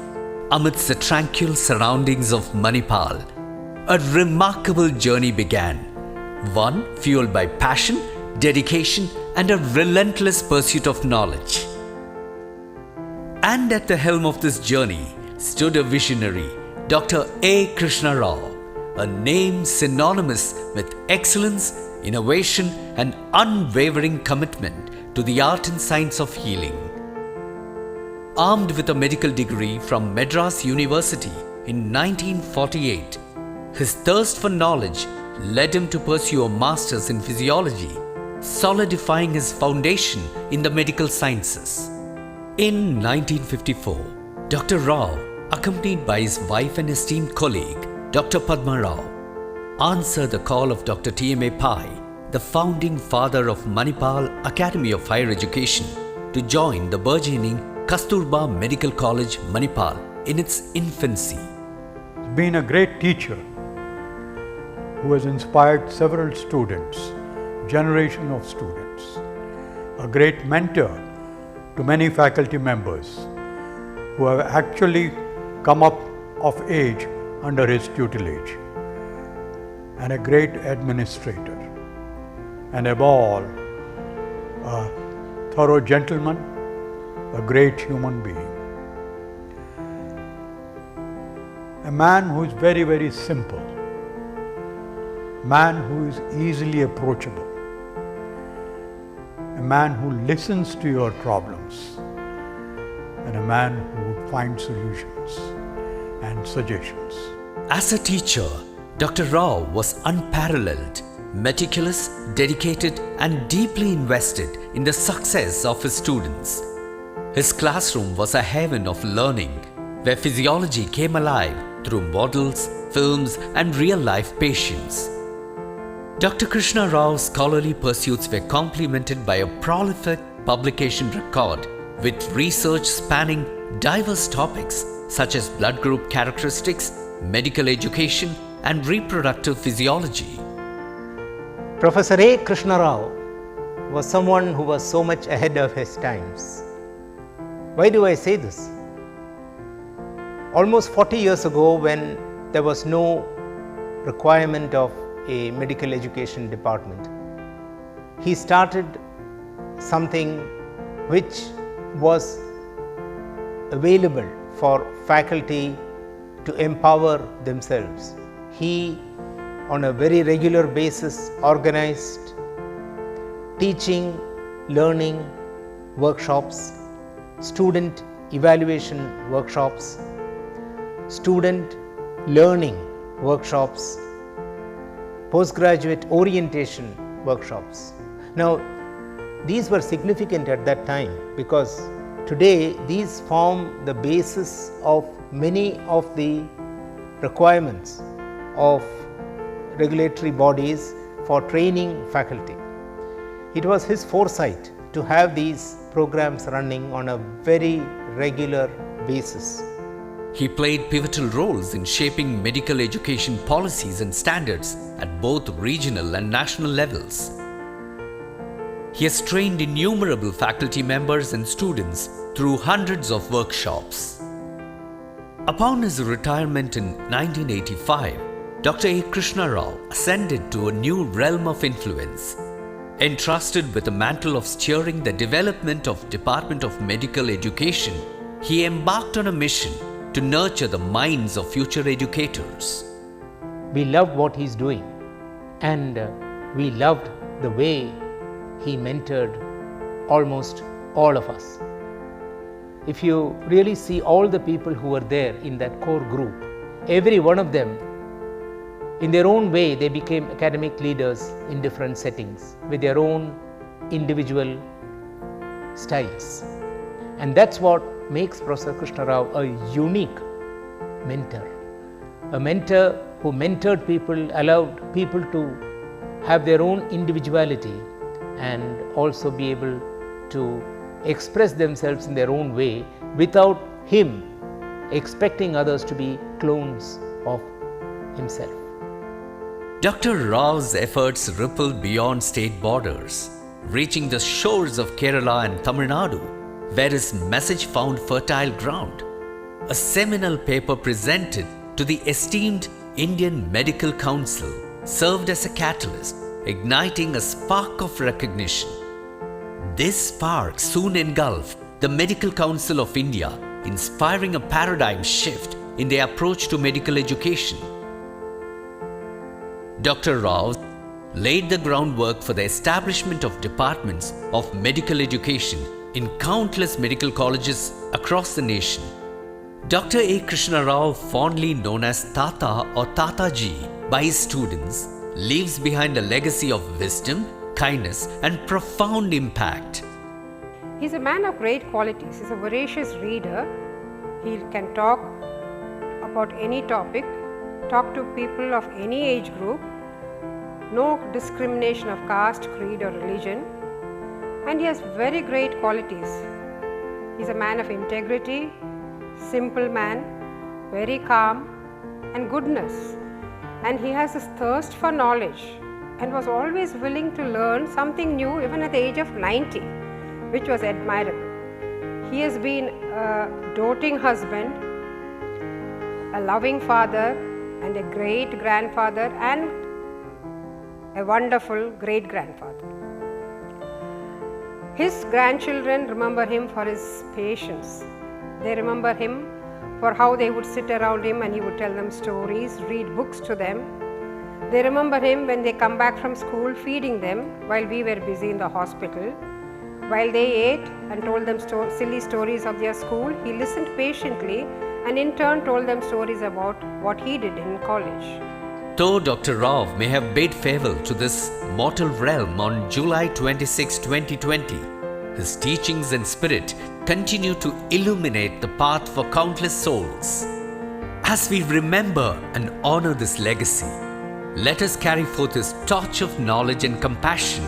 amidst the tranquil surroundings of Manipal, a remarkable journey began. One fueled by passion, dedication, and a relentless pursuit of knowledge. And at the helm of this journey stood a visionary, Dr. A. Krishna Rao, a name synonymous with excellence, innovation, and unwavering commitment to the art and science of healing. Armed with a medical degree from Madras University in 1948, his thirst for knowledge led him to pursue a master's in physiology, solidifying his foundation in the medical sciences. In 1954, Dr. Rao, accompanied by his wife and esteemed colleague, Dr. Padma Rao, answered the call of Dr. MAHE, the founding father of Manipal Academy of Higher Education, to join the burgeoning Kasturba Medical College, Manipal, in its infancy. He's been a great teacher who has inspired several students, generation of students, a great mentor to many faculty members who have actually come up of age under his tutelage. and a great administrator, and above all, a thorough gentleman, a great human being. A man who is very, very simple, man who is easily approachable, a man who listens to your problems, and a man who would find solutions and suggestions. As a teacher, Dr. Rao was unparalleled, meticulous, dedicated, and deeply invested in the success of his students. His classroom was a haven of learning, where physiology came alive through models, films, and real-life patients. Dr. Krishna Rao's scholarly pursuits were complemented by a prolific publication record with research spanning diverse topics such as blood group characteristics, medical education, and reproductive physiology. Professor A. Krishna Rao was someone who was so much ahead of his times. Why do I say this? Almost 40 years ago, when there was no requirement of a medical education department, he started something which was available for faculty to empower themselves. He, on a very regular basis, organized teaching, learning workshops, student evaluation workshops, student learning workshops, postgraduate orientation workshops. Now, these were significant at that time because today these form the basis of many of the requirements of regulatory bodies for training faculty. It was his foresight to have these programs running on a very regular basis. He played pivotal roles in shaping medical education policies and standards at both regional and national levels. He has trained innumerable faculty members and students through hundreds of workshops. Upon his retirement in 1985, Dr. A. Krishna Rao ascended to a new realm of influence. Entrusted with the mantle of steering the development of Department of Medical Education, he embarked on a mission to nurture the minds of future educators. We loved what he's doing, and we loved the way he mentored almost all of us. If you really see all the people who were there in that core group, every one of them, in their own way, they became academic leaders in different settings with their own individual styles. And that's what makes Professor Krishna Rao a unique mentor. A mentor who mentored people, allowed people to have their own individuality and also be able to express themselves in their own way without him expecting others to be clones of himself. Dr. Rao's efforts rippled beyond state borders, reaching the shores of Kerala and Tamil Nadu, where his message found fertile ground. A seminal paper presented to the esteemed Indian Medical Council served as a catalyst, igniting a spark of recognition. This spark soon engulfed the Medical Council of India, inspiring a paradigm shift in their approach to medical education. Dr. Rao laid the groundwork for the establishment of departments of medical education in countless medical colleges across the nation. Dr. A. Krishna Rao, fondly known as Tata or Tataji by his students, leaves behind a legacy of wisdom, kindness, and profound impact. He's a man of great qualities. He's a voracious reader. He can talk about any topic, talk to people of any age group, no discrimination of caste, creed, or religion, and he has very great qualities. He's a man of integrity, simple man, very calm, and goodness. And he has this thirst for knowledge and was always willing to learn something new even at the age of 90, which was admirable. He has been a doting husband, a loving father, and a great grandfather, and a wonderful great-grandfather. His grandchildren remember him for his patience. They remember him for how they would sit around him and he would tell them stories, read books to them. They remember him when they come back from school, feeding them while we were busy in the hospital. While they ate and told them silly stories of their school, he listened patiently and in turn told them stories about what he did in college. Though Dr. Rao may have bade farewell to this mortal realm on July 26, 2020, his teachings and spirit continue to illuminate the path for countless souls. As we remember and honor this legacy, let us carry forth his torch of knowledge and compassion,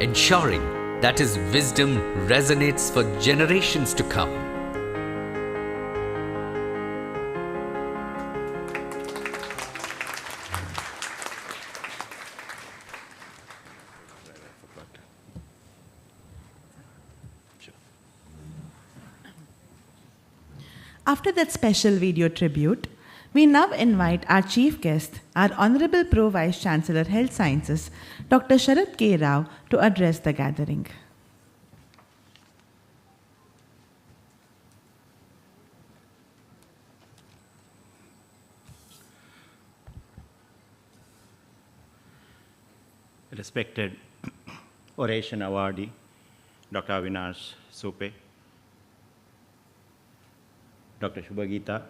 ensuring that his wisdom resonates for generations to come. After that special video tribute, we now invite our chief guest, our Honorable Pro Vice Chancellor Health Sciences, Dr. Dr A Rao, to address the gathering. Respected Oration Awardee, Dr. Avinash Supe, Dr. Shubhagita,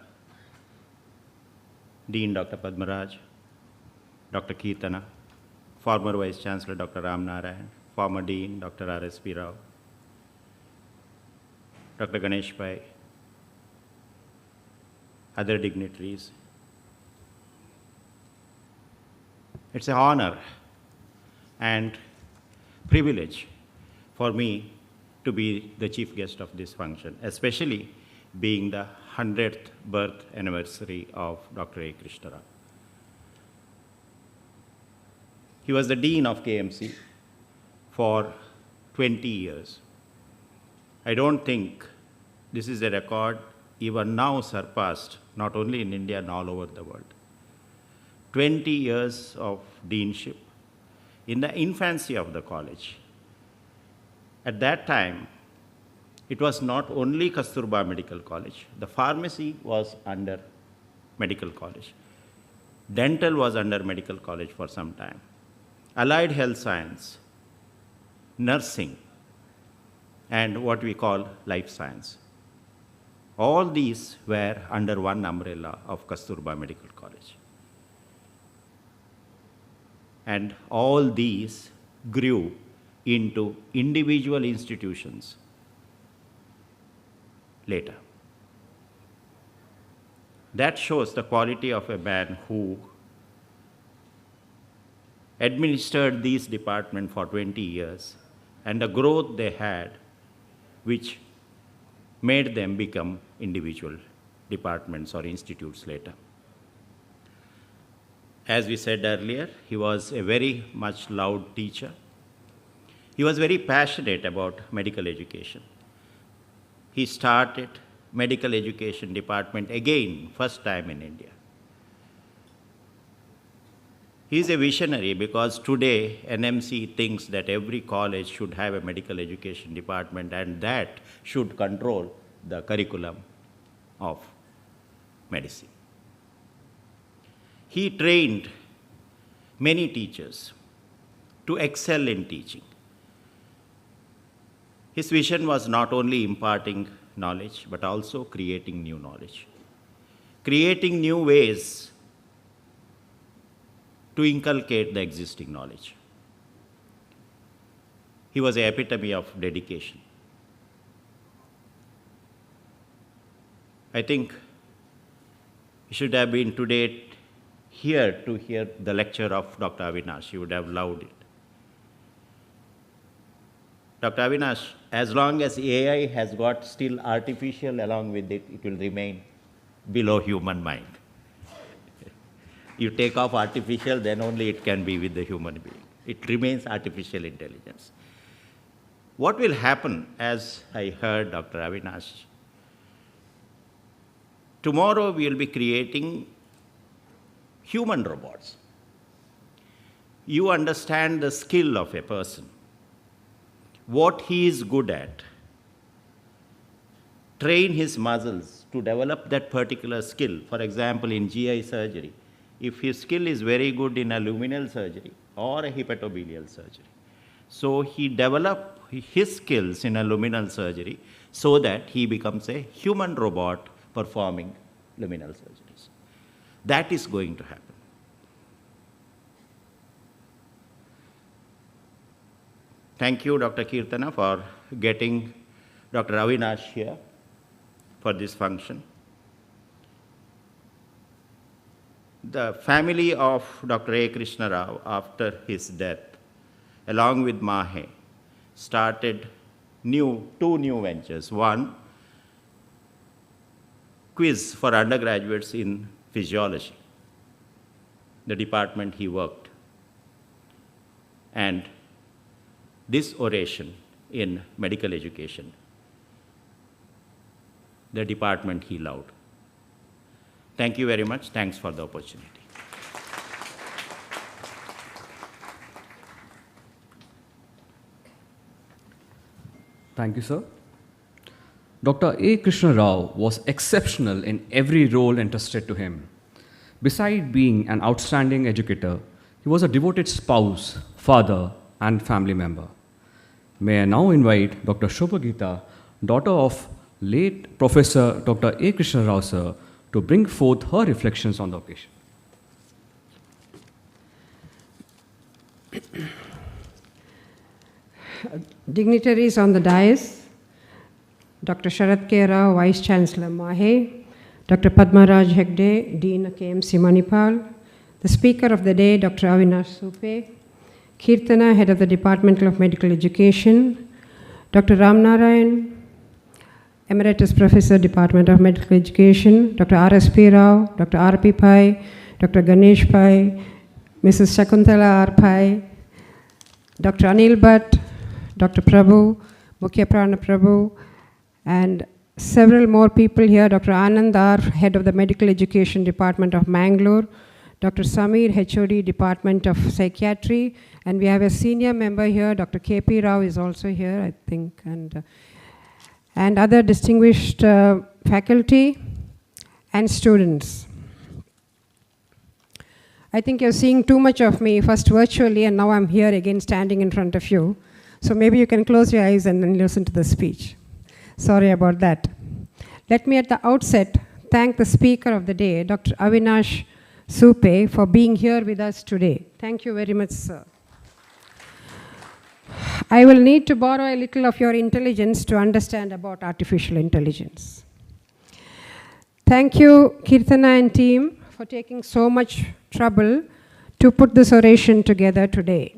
Dean Dr. Padmaraj, Dr. Kirtana, former Vice Chancellor Dr. Ram Narayan, former Dean Dr. R.S.P. Rao, Dr. Ganesh Pai, other dignitaries. It's an honor and privilege for me to be the chief guest of this function, especially being the 100th birth anniversary of Dr. A Krishna Rao. He was the Dean of KMC for 20 years. I don't think this is a record even now surpassed, not only in India and all over the world. 20 years of deanship in the infancy of the college. At that time, it was not only Kasturba Medical College. The pharmacy was under medical college. Dental was under medical college for some time. Allied health science, nursing, and what we call life science. All these were under one umbrella of Kasturba Medical College. And all these grew into individual institutions later. That shows the quality of a man who administered these departments for 20 years and the growth they had, which made them become individual departments or institutes later. As we said earlier, he was a very much loved teacher. He was very passionate about medical education. He started medical education department again, first time in India. He is a visionary because today NMC thinks that every college should have a medical education department and that should control the curriculum of medicine. He trained many teachers to excel in teaching. His vision was not only imparting knowledge, but also creating new knowledge, creating new ways to inculcate the existing knowledge. He was the epitome of dedication. I think he should have been today here to hear the lecture of Dr. Avinash. He would have loved it. Dr. Avinash, as long as AI has got still artificial along with it, it will remain below human mind. You take off artificial, then only it can be with the human being. It remains artificial intelligence. What will happen, as I heard Dr. Avinash, tomorrow we will be creating human robots. you understand the skill of a person, what he is good at, train his muscles to develop that particular skill. For example, in GI surgery, if his skill is very good in a luminal surgery or a hepatobilial surgery, so he develops his skills in a luminal surgery so that he becomes a human robot performing luminal surgeries. That is going to happen. Thank you, Dr. Kirtana, for getting Dr. Avinash here for this function. The family of Dr. A Krishna Rao, after his death, along with MAHE, started two new ventures. One, quiz for undergraduates in physiology, the department he worked, and this oration in medical education, the department he loved. Thank you very much. Thanks for the opportunity. Thank you, sir. Dr. A. Krishna Rao was exceptional in every role entrusted to him. Besides being an outstanding educator, he was a devoted spouse, father, and family member. May I now invite Dr. Shobha Gita, daughter of late Professor Dr. A. Krishna Rao, sir, to bring forth her reflections on the occasion. Dignitaries on the dais, Dr. Sharat K. Rao, Vice Chancellor MAHE, Dr. Padmaraj Hegde, Dean KMC Manipal, the Speaker of the day, Dr. Avinash Supe, Kirtana, Head of the Department of Medical Education, Dr. Ram Narayan, Emeritus Professor, Department of Medical Education, Dr. R.S.P. Rao, Dr. R.P. Pai, Dr. Ganesh Pai, Mrs. Shakuntala R. Pai, Dr. Anil Bhatt, Dr. Prabhu, Mukhya Prana Prabhu, and several more people here, Dr. Anand R., Head of the Medical Education Department of Mangalore, Dr. Samir, HOD, Department of Psychiatry, and we have a senior member here, Dr. K.P. Rao is also here, I think, and other distinguished faculty and students. I think you're seeing too much of me, first virtually, and now I'm here again standing in front of you. So maybe you can close your eyes and then listen to the speech. Sorry about that. Let me at the outset thank the speaker of the day, Dr. Avinash Supe, for being here with us today. Thank you very much, sir. I will need to borrow a little of your intelligence to understand about artificial intelligence. Thank you, Kirtana and team, for taking so much trouble to put this oration together today.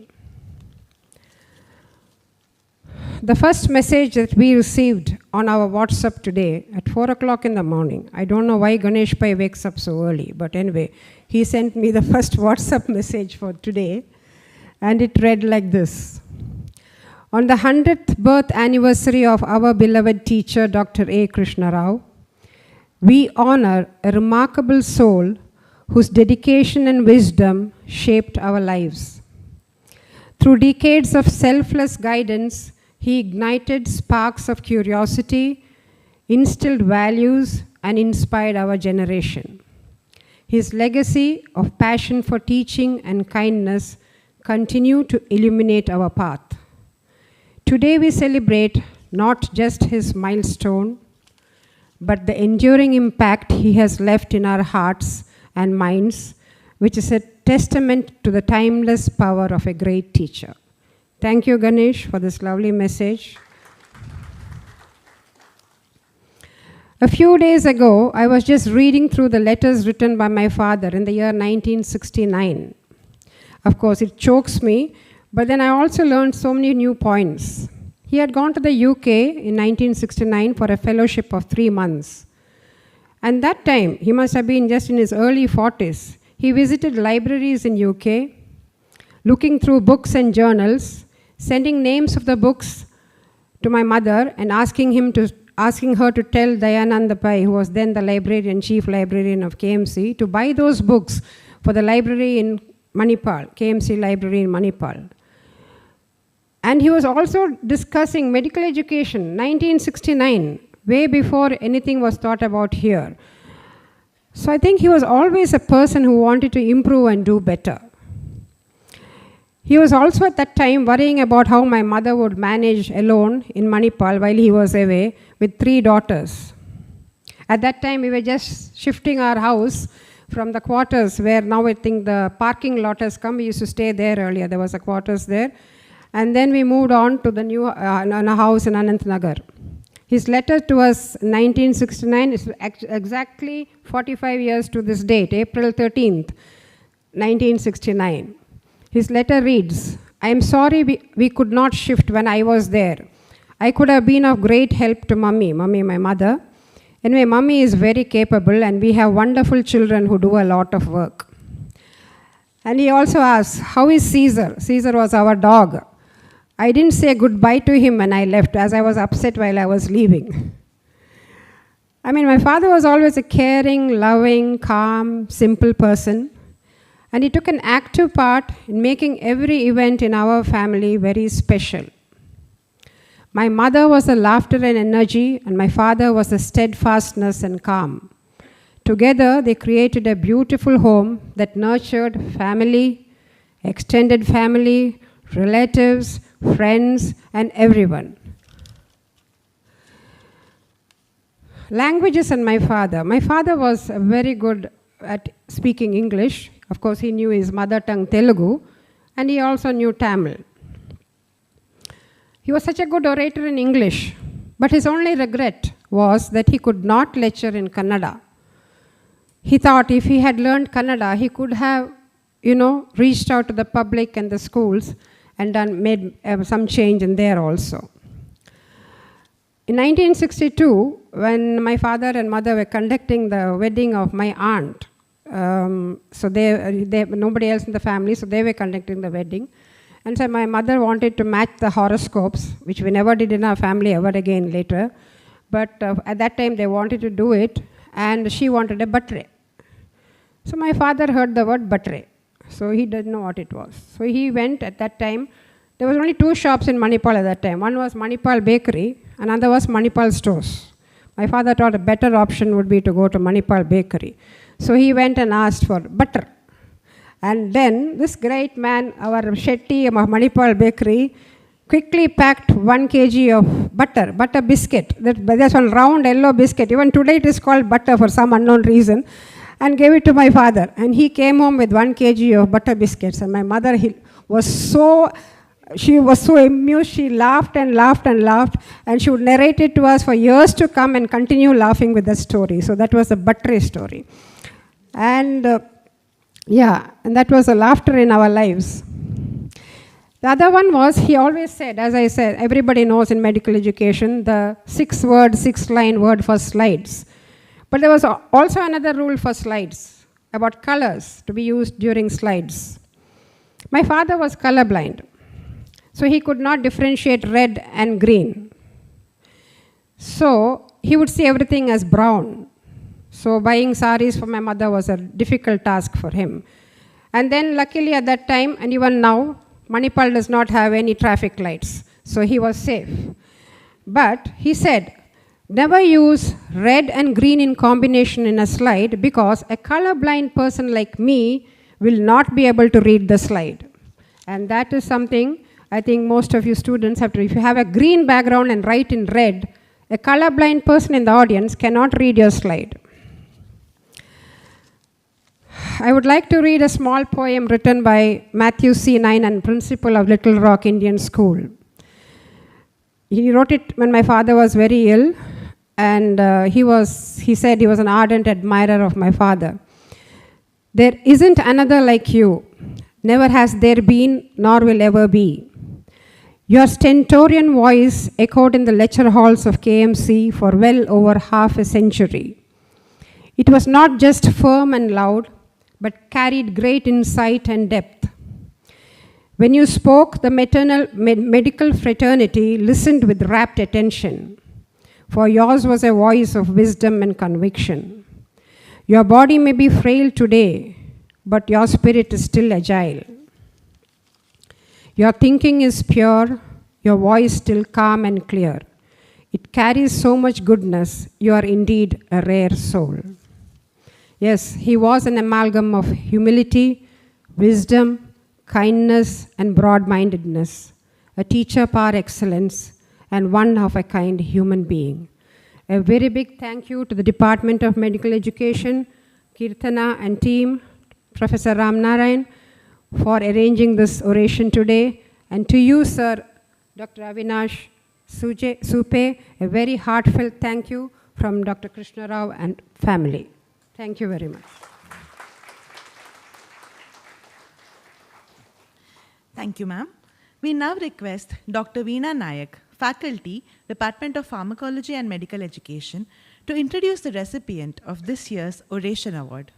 The first message that we received on our WhatsApp today at 4 o'clock in the morning, I don't know why Ganesh Pai wakes up so early, but anyway, he sent me the first WhatsApp message for today, and it read like this. On the 100th birth anniversary of our beloved teacher, Dr. A. Krishna Rao, we honor a remarkable soul whose dedication and wisdom shaped our lives. Through decades of selfless guidance, he ignited sparks of curiosity, instilled values, and inspired our generation. His legacy of passion for teaching and kindness continue to illuminate our path. Today we celebrate not just his milestone, but the enduring impact he has left in our hearts and minds, which is a testament to the timeless power of a great teacher. Thank you, Ganesh, for this lovely message. A few days ago, I was just reading through the letters written by my father in the year 1969. Of course, it chokes me, but then I also learned so many new points. He had gone to the UK in 1969 for a fellowship of 3 months. And that time, he must have been just in his early 40s. He visited libraries in UK, looking through books and journals, sending names of the books to my mother and asking her to tell Dayananda Pai, who was then the librarian, chief librarian of KMC, to buy those books for the library in Manipal, KMC library in Manipal. And he was also discussing medical education, 1969, way before anything was thought about here. So I think he was always a person who wanted to improve and do better. He was also at that time worrying about how my mother would manage alone in Manipal while he was away with 3 daughters. At that time, we were just shifting our house from the quarters where now I think the parking lot has come. We used to stay there earlier. There was a quarters there. And then we moved on to the new house in Anant Nagar. His letter to us, 1969, is exactly 45 years to this date, April 13th, 1969. His letter reads, I am sorry we could not shift when I was there. I could have been of great help to Mummy, my mother. Anyway, Mummy is very capable and we have wonderful children who do a lot of work. And he also asks, how is Caesar? Caesar was our dog. I didn't say goodbye to him when I left, as I was upset while I was leaving. I mean, my father was always a caring, loving, calm, simple person. And he took an active part in making every event in our family very special. My mother was the laughter and energy, and my father was the steadfastness and calm. Together, they created a beautiful home that nurtured family, extended family, relatives, friends, and everyone. Languages and my father. My father was very good at speaking English. Of course, he knew his mother tongue Telugu, and he also knew Tamil. He was such a good orator in English, but his only regret was that he could not lecture in Kannada. He thought if he had learned Kannada, he could have, reached out to the public and the schools and made some change in there also. In 1962, when my father and mother were conducting the wedding of my aunt, so nobody else in the family, so they were conducting the wedding. And so my mother wanted to match the horoscopes, which we never did in our family ever again later. But at that time, they wanted to do it, and she wanted a buttre. So my father heard the word buttre. So he didn't know what it was. So he went at that time. There was only 2 shops in Manipal at that time. One was Manipal Bakery, another was Manipal Stores. My father thought a better option would be to go to Manipal Bakery. So he went and asked for butter. And then this great man, our Shetty of Manipal Bakery, quickly packed 1 kg of butter biscuit. That's one round yellow biscuit. Even today it is called butter for some unknown reason. And gave it to my father. And he came home with 1 kg of butter biscuits. And my mother was so amused. She laughed and laughed and laughed. And she would narrate it to us for years to come and continue laughing with the story. So that was the buttery story. And and that was a laughter in our lives. The other one was, he always said, as I said, everybody knows in medical education, the 6-line word for slides. But there was also another rule for slides, about colors to be used during slides. My father was colorblind, so he could not differentiate red and green. So he would see everything as brown. So buying saris for my mother was a difficult task for him. And then luckily at that time, and even now, Manipal does not have any traffic lights, so he was safe. But he said, never use red and green in combination in a slide because a colorblind person like me will not be able to read the slide. And that is something I think most of you students have to, if you have a green background and write in red, a colorblind person in the audience cannot read your slide. I would like to read a small poem written by Matthew C. Ninan, principal of Little Rock Indian School. He wrote it when my father was very ill. And he said he was an ardent admirer of my father. There isn't another like you. Never has there been, nor will ever be. Your stentorian voice echoed in the lecture halls of KMC for well over half a century. It was not just firm and loud, but carried great insight and depth. When you spoke, the medical fraternity listened with rapt attention. For yours was a voice of wisdom and conviction. Your body may be frail today, but your spirit is still agile. Your thinking is pure, your voice still calm and clear. It carries so much goodness, you are indeed a rare soul. Yes, he was an amalgam of humility, wisdom, kindness, and broad-mindedness, a teacher par excellence, and one of a kind human being. A very big thank you to the Department of Medical Education, Kirtana and team, Professor Ramnarayan, for arranging this oration today, and to you, Sir Dr. Avinash Supe, a very heartfelt thank you from Dr. Krishna Rao and family. Thank you very much. Thank you, ma'am. We now request Dr. Veena Nayak, Faculty, Department of Pharmacology and Medical Education, to introduce the recipient of this year's Oration Award.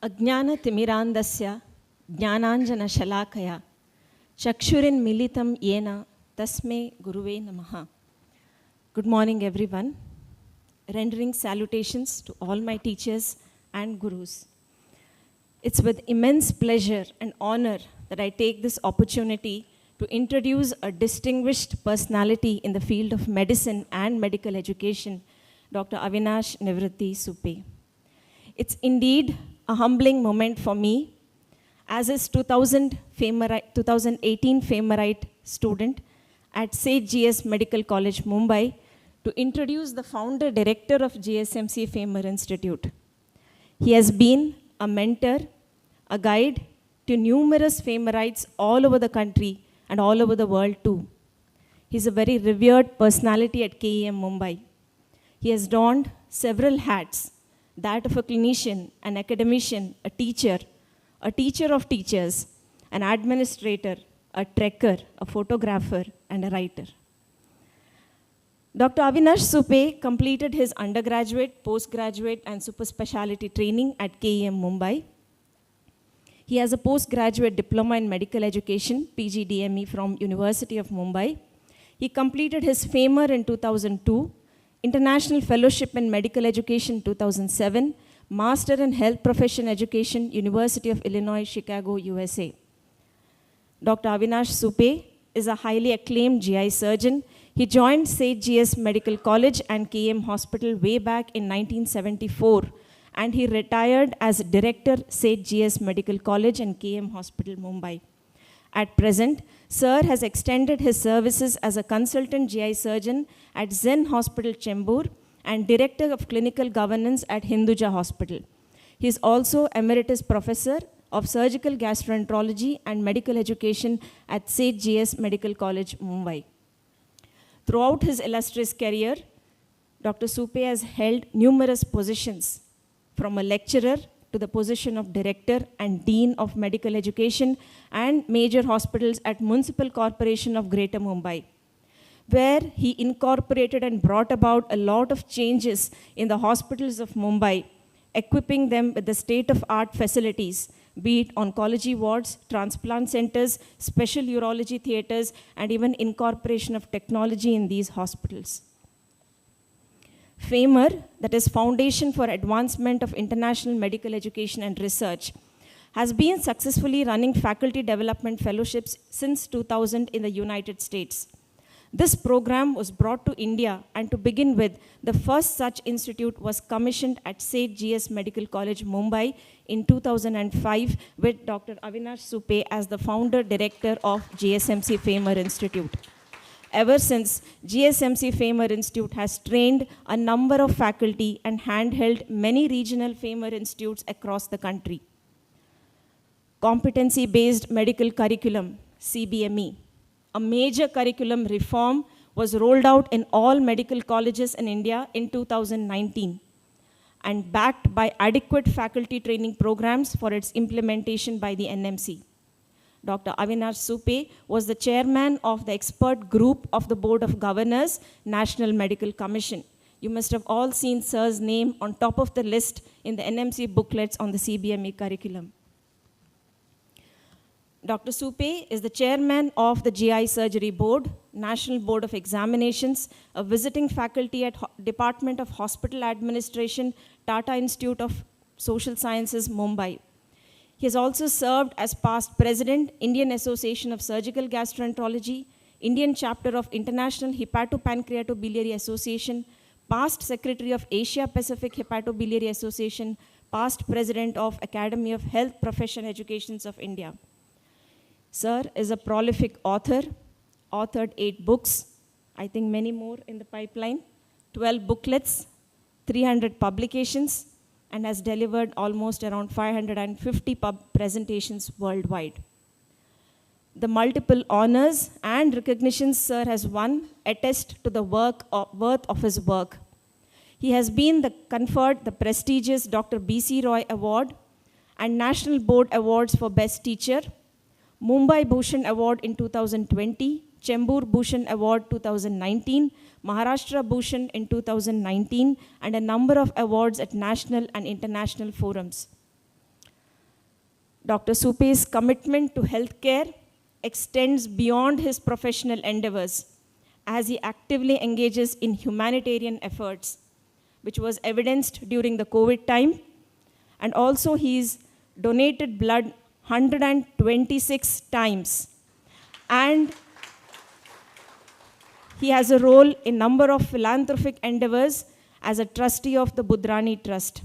अज्ञानतिमिरान्धस्य ज्ञानाञ्जनशलाकया चक्षुरिन्मीलितं येन तस्मै गुरुवे नमः. Good morning, everyone. Rendering salutations to all my teachers and gurus. It's with immense pleasure and honor that I take this opportunity to introduce a distinguished personality in the field of medicine and medical education, Dr. Avinash Nivritti Supe. It's indeed a humbling moment for me as his 2018 Famerite student at Sage GS Medical College, Mumbai, to introduce the founder director of GSMC Famer Institute. He has been a mentor, a guide to numerous Famerites all over the country and all over the world too. He's a very revered personality at KEM Mumbai. He has donned several hats, that of a clinician, an academician, a teacher of teachers, an administrator, a trekker, a photographer, and a writer. Dr. Avinash Supe completed his undergraduate, postgraduate, and super specialty training at KEM Mumbai. He has a postgraduate diploma in medical education, PGDME, from University of Mumbai. He completed his FAMER in 2002, International Fellowship in Medical Education 2007, Master in Health Profession Education, University of Illinois, Chicago, USA. Dr. Avinash Supe is a highly acclaimed GI surgeon. He joined Sage GS Medical College and KM Hospital way back in 1974, and he retired as Director, Sage GS Medical College and KM Hospital, Mumbai. At present, Sir has extended his services as a consultant GI surgeon at Zen Hospital, Chembur, and Director of Clinical Governance at Hinduja Hospital. He is also Emeritus Professor of Surgical Gastroenterology and Medical Education at Sage GS Medical College, Mumbai. Throughout his illustrious career, Dr. Supe has held numerous positions, from a lecturer to the position of Director and Dean of Medical Education and major hospitals at Municipal Corporation of Greater Mumbai, where he incorporated and brought about a lot of changes in the hospitals of Mumbai, equipping them with the state-of-art facilities, be it oncology wards, transplant centers, special urology theaters, and even incorporation of technology in these hospitals. FAMER, that is Foundation for Advancement of International Medical Education and Research, has been successfully running faculty development fellowships since 2000 in the United States. This program was brought to India, and to begin with, the first such institute was commissioned at Sage GS Medical College, Mumbai in 2005 with Dr. Avinash Supe as the founder director of GSMC FAMER Institute. Ever since, GSMC FAMER Institute has trained a number of faculty and handheld many regional FAMER institutes across the country. Competency-based medical curriculum, CBME, a major curriculum reform, was rolled out in all medical colleges in India in 2019 and backed by adequate faculty training programs for its implementation by the NMC. Dr. Avinash Supe was the chairman of the expert group of the Board of Governors, National Medical Commission. You must have all seen Sir's name on top of the list in the NMC booklets on the CBME curriculum. Dr. Supe is the chairman of the GI Surgery Board, National Board of Examinations, a visiting faculty at Department of Hospital Administration, Tata Institute of Social Sciences, Mumbai. He has also served as past president, Indian Association of Surgical Gastroenterology, Indian chapter of International Hepatopancreatobiliary Association, past secretary of Asia Pacific Hepatobiliary Association, past president of Academy of Health Profession Educations of India. Sir is a prolific author, authored 8 books, I think many more in the pipeline, 12 booklets, 300 publications, and has delivered almost around 550 presentations worldwide. The multiple honors and recognitions Sir has won attest to the worth of his work. He has been conferred the prestigious Dr. B.C. Roy Award and National Board Awards for Best Teacher, Mumbai Bhushan Award in 2020, Chembur Bhushan Award 2019, Maharashtra Bhushan in 2019, and a number of awards at national and international forums. Dr. Supe's commitment to healthcare extends beyond his professional endeavors as he actively engages in humanitarian efforts, which was evidenced during the COVID time, and also he's donated blood 126 times, and he has a role in number of philanthropic endeavors as a trustee of the Budrani Trust.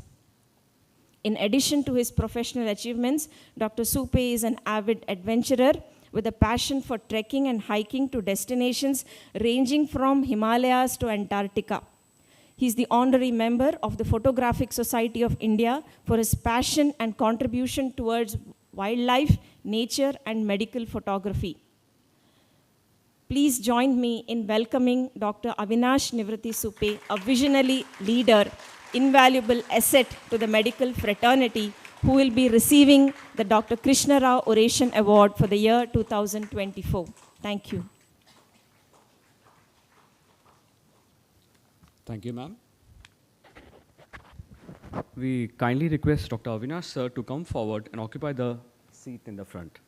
In addition to his professional achievements, Dr. Supe is an avid adventurer with a passion for trekking and hiking to destinations ranging from Himalayas to Antarctica. He is the honorary member of the Photographic Society of India for his passion and contribution towards wildlife, nature, and medical photography. Please join me in welcoming Dr. Avinash Nivriti Supe, a visionary leader, invaluable asset to the medical fraternity, who will be receiving the Dr. Krishna Rao Oration Award for the year 2024. Thank you. Thank you, ma'am. We kindly request Dr. Avinash sir to come forward and occupy the seat in the front.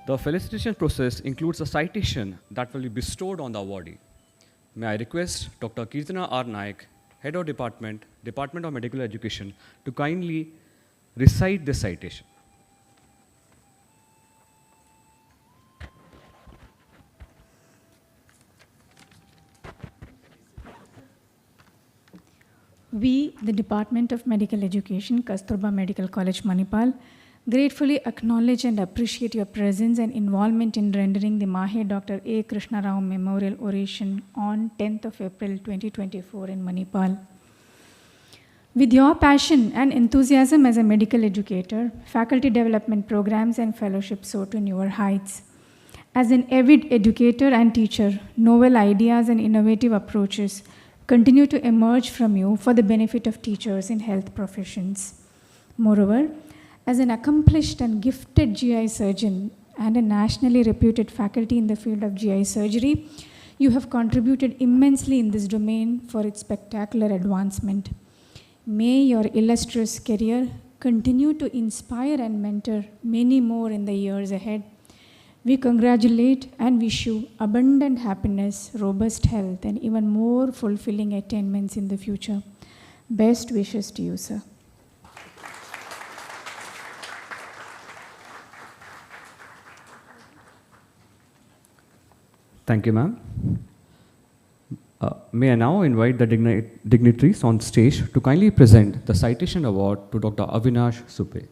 The felicitation process includes a citation that will be bestowed on the awardee. May I request Dr. Kirtana R. Naik, Head of Department, Department of Medical Education, to kindly recite this citation. We, the Department of Medical Education, Kasturba Medical College, Manipal, gratefully acknowledge and appreciate your presence and involvement in rendering the MAHE Dr. A Krishna Rao Memorial Oration on 10th of April 2024 in Manipal. With your passion and enthusiasm as a medical educator, faculty development programs and fellowships soar to newer heights. As an avid educator and teacher, novel ideas and innovative approaches continue to emerge from you for the benefit of teachers in health professions. Moreover, as an accomplished and gifted GI surgeon and a nationally reputed faculty in the field of GI surgery, you have contributed immensely in this domain for its spectacular advancement. May your illustrious career continue to inspire and mentor many more in the years ahead. We congratulate and wish you abundant happiness, robust health, and even more fulfilling attainments in the future. Best wishes to you, sir. Thank you, ma'am. May I now invite the dignitaries on stage to kindly present the Citation Award to Dr. Avinash Supe.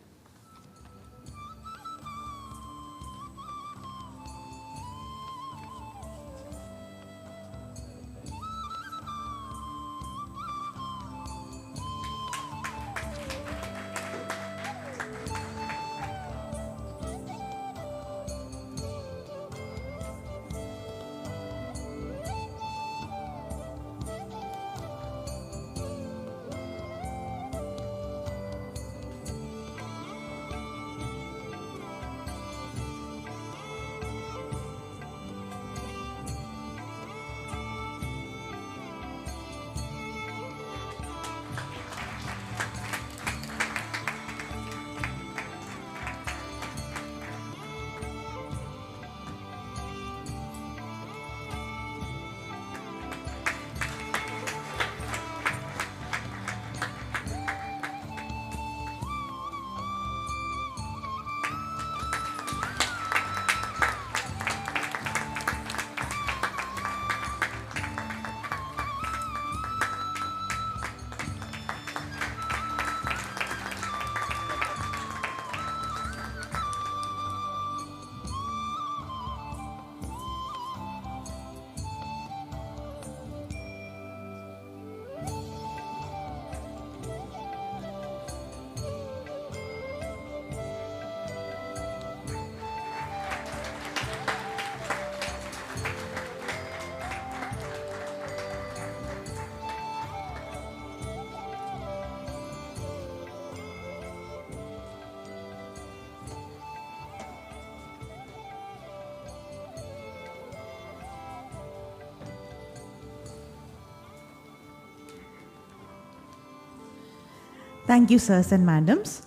Thank you, sirs and madams.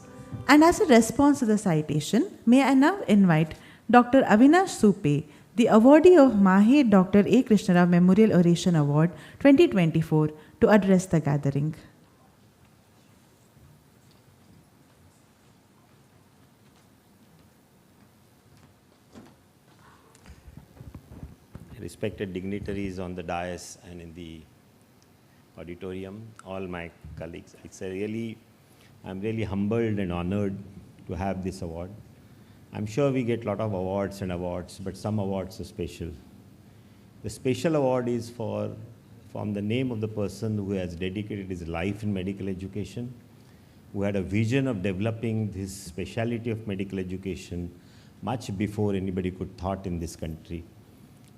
And as a response to the citation, may I now invite Dr. Avinash Supe, the awardee of MAHE Dr. A Krishna Rao Memorial Oration Award 2024, to address the gathering. Respected dignitaries on the dais and in the auditorium, all my colleagues, I'm really humbled and honored to have this award. I'm sure we get a lot of awards, but some awards are special. The special award is from the name of the person who has dedicated his life in medical education, who had a vision of developing this specialty of medical education much before anybody could thought in this country.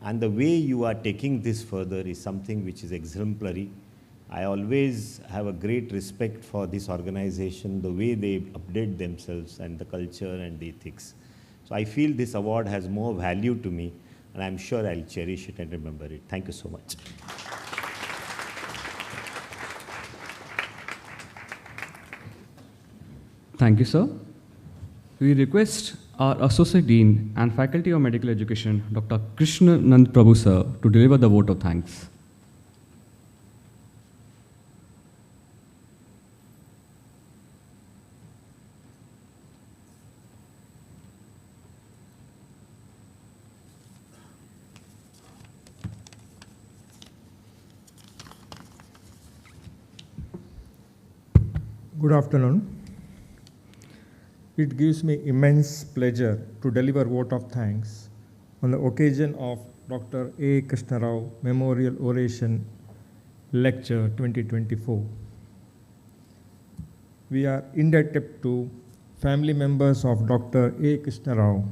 And the way you are taking this further is something which is exemplary. I always have a great respect for this organization, the way they update themselves and the culture and the ethics. So I feel this award has more value to me, and I'm sure I'll cherish it and remember it. Thank you so much. Thank you, sir. We request our Associate Dean and Faculty of Medical Education, Dr. Krishna Nand Prabhu, sir, to deliver the vote of thanks. Good afternoon. It gives me immense pleasure to deliver vote of thanks on the occasion of Dr. A Krishna Rao Memorial Oration Lecture 2024. We are indebted to family members of Dr. A Krishna Rao,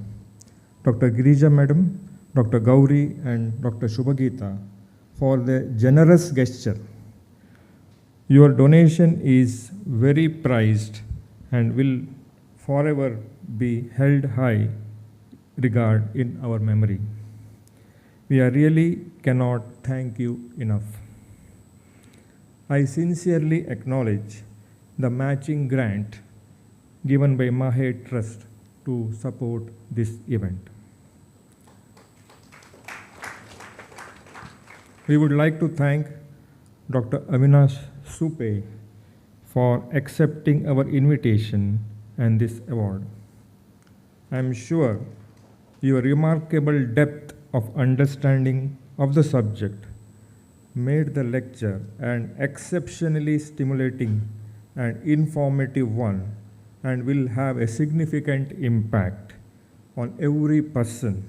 Dr. Girija Madam, Dr. Gauri and Dr. Shubhagita for their generous gesture. Your donation is very prized and will forever be held high regard in our memory. We really cannot thank you enough. I sincerely acknowledge the matching grant given by MAHE Trust to support this event. We would like to thank Dr. Avinash Supe for accepting our invitation and this award. I am sure your remarkable depth of understanding of the subject made the lecture an exceptionally stimulating and informative one and will have a significant impact on every person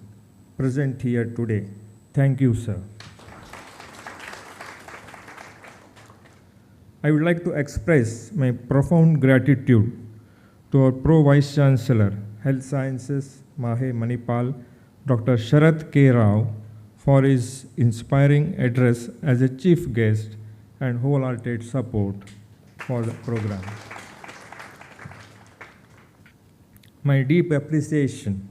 present here today. Thank you, sir. I would like to express my profound gratitude to our Pro Vice Chancellor, Health Sciences, MAHE Manipal, Dr. Sharath K. Rao, for his inspiring address as a chief guest and wholehearted support for the program. My deep appreciation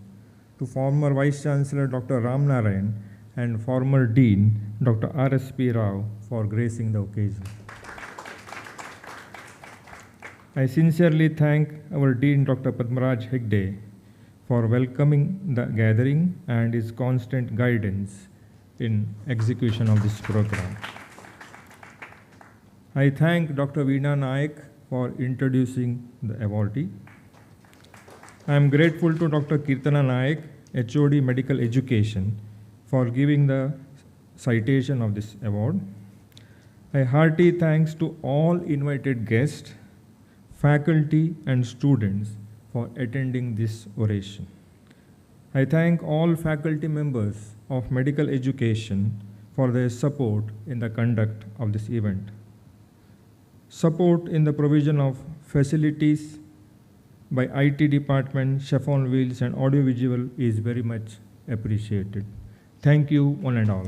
to former Vice Chancellor Dr. Ram Narayan and former Dean Dr. R.S.P. Rao for gracing the occasion. I sincerely thank our Dean Dr. Padmaraj Hegde for welcoming the gathering and his constant guidance in execution of this program. I thank Dr. Veena Naik for introducing the awardee. I am grateful to Dr. Kirtana Naik, HOD Medical Education, for giving the citation of this award. A hearty thanks to all invited guests, faculty and students for attending this oration. I thank all faculty members of medical education for their support in the conduct of this event. Support in the provision of facilities by IT department, chiffon wheels and audiovisual is very much appreciated. Thank you one and all.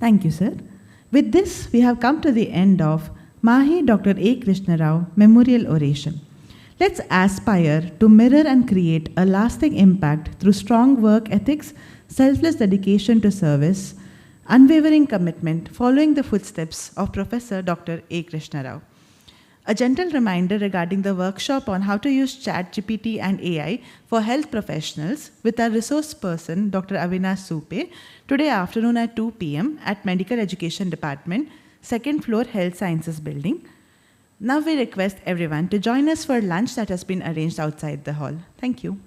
Thank you, sir. With this, we have come to the end of MAHE Dr. A Krishna Rao Memorial Oration. Let's aspire to mirror and create a lasting impact through strong work ethics, selfless dedication to service, unwavering commitment following the footsteps of Professor Dr. A Krishna Rao. A gentle reminder regarding the workshop on how to use ChatGPT and AI for health professionals with our resource person, Dr. Avinash Supe, today afternoon at 2 p.m. at Medical Education Department, 2nd floor Health Sciences Building. Now we request everyone to join us for lunch that has been arranged outside the hall. Thank you.